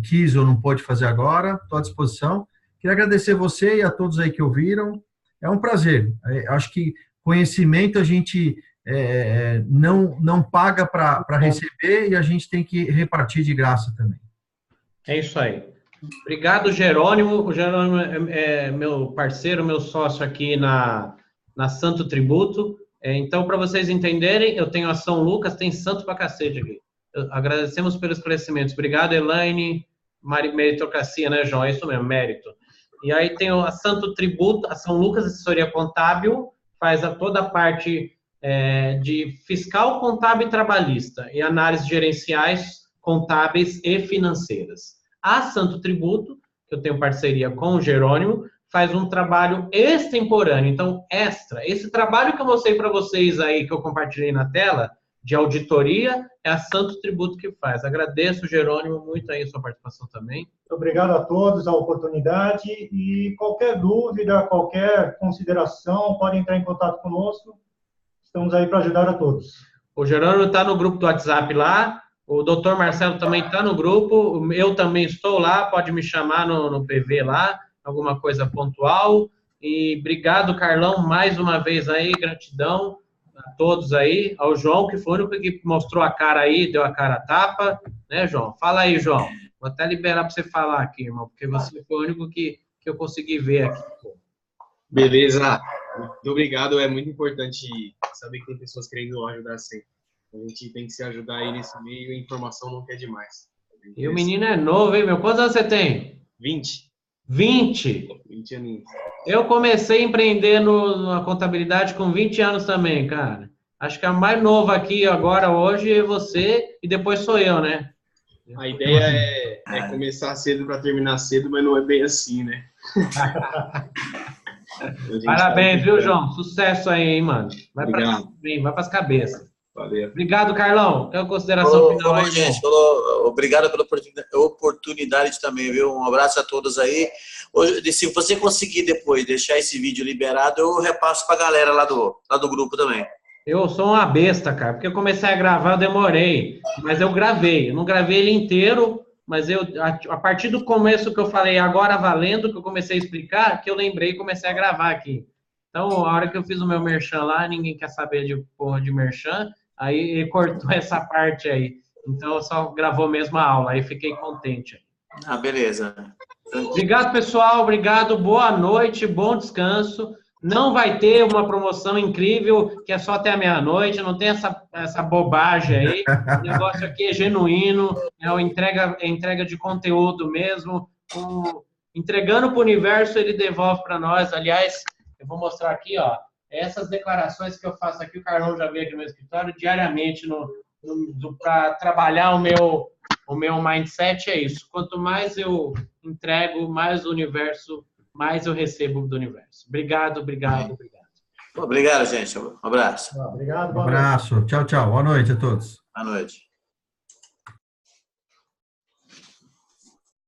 quis ou não pode fazer agora, estou à disposição. Queria agradecer você e a todos aí que ouviram. É um prazer. Acho que conhecimento a gente não paga para receber e a gente tem que repartir de graça também. É isso aí. Obrigado, Jerônimo. O Jerônimo é meu parceiro, meu sócio aqui na Santo Tributo. Então, para vocês entenderem, eu tenho a São Lucas, tem santo pra cacete aqui. Agradecemos pelos esclarecimentos. Obrigado, Elaine. Meritocracia, né, João? É isso mesmo, mérito. E aí tem a Santo Tributo, a São Lucas Assessoria Contábil, faz toda a parte de fiscal, contábil e trabalhista, e análises gerenciais, contábeis e financeiras. A Santo Tributo, que eu tenho parceria com o Jerônimo, faz um trabalho extemporâneo, então extra. Esse trabalho que eu mostrei para vocês aí, que eu compartilhei na tela, de auditoria, é a Santo Tributo que faz. Agradeço, Jerônimo, muito aí a sua participação também. Obrigado a todos a oportunidade e qualquer dúvida, qualquer consideração, pode entrar em contato conosco. Estamos aí para ajudar a todos. O Jerônimo está no grupo do WhatsApp lá, o doutor Marcelo também está no grupo, eu também estou lá, pode me chamar no PV lá, alguma coisa pontual. E obrigado, Carlão, mais uma vez aí, gratidão a todos aí, ao João, que foi o único que mostrou a cara aí, deu a cara a tapa, né, João? Fala aí, João. Vou até liberar para você falar aqui, irmão, porque você foi o único que eu consegui ver aqui. Beleza. Muito obrigado. É muito importante saber que tem pessoas querendo ajudar sempre. A gente tem que se ajudar aí nesse meio e a informação não quer demais. E o menino é novo, hein, meu? Quantos anos você tem? 20. 20? 20 aninhos. Eu comecei a empreender na contabilidade com 20 anos também, cara. Acho que a mais nova aqui agora, hoje, é você e depois sou eu, né? A ideia é começar cedo para terminar cedo, mas não é bem assim, né? Parabéns, viu, João? Sucesso aí, hein, mano? Vai para as cabeças. Valeu. Obrigado, Carlão. Qual a consideração final aí, gente, obrigado pela oportunidade também, viu? Um abraço a todos aí. Se você conseguir depois deixar esse vídeo liberado, eu repasso para a galera lá do grupo também. Eu sou uma besta, cara, porque eu comecei a gravar, eu demorei, mas eu gravei. Eu não gravei ele inteiro, mas a partir do começo que eu falei agora valendo, que eu comecei a explicar, que eu lembrei e comecei a gravar aqui. Então, a hora que eu fiz o meu merchan lá, ninguém quer saber de porra de merchan, aí ele cortou essa parte aí. Então, só gravou mesmo a aula, aí fiquei contente. Ah, beleza. Obrigado, pessoal. Obrigado, boa noite, bom descanso. Não vai ter uma promoção incrível, que é só até a meia-noite, não tem essa bobagem aí. O negócio aqui é genuíno, é entrega de conteúdo mesmo. Entregando para o universo, ele devolve para nós. Aliás, eu vou mostrar aqui, ó, essas declarações que eu faço aqui, o Carlão já veio aqui no meu escritório, diariamente, para trabalhar o meu mindset, é isso. Quanto mais eu entrego, mais o universo, mais eu recebo do universo. Obrigado, obrigado, obrigado. Obrigado, gente. Um abraço. Obrigado, Um boa noite. abraço. Tchau, tchau. Boa noite a todos. Boa noite.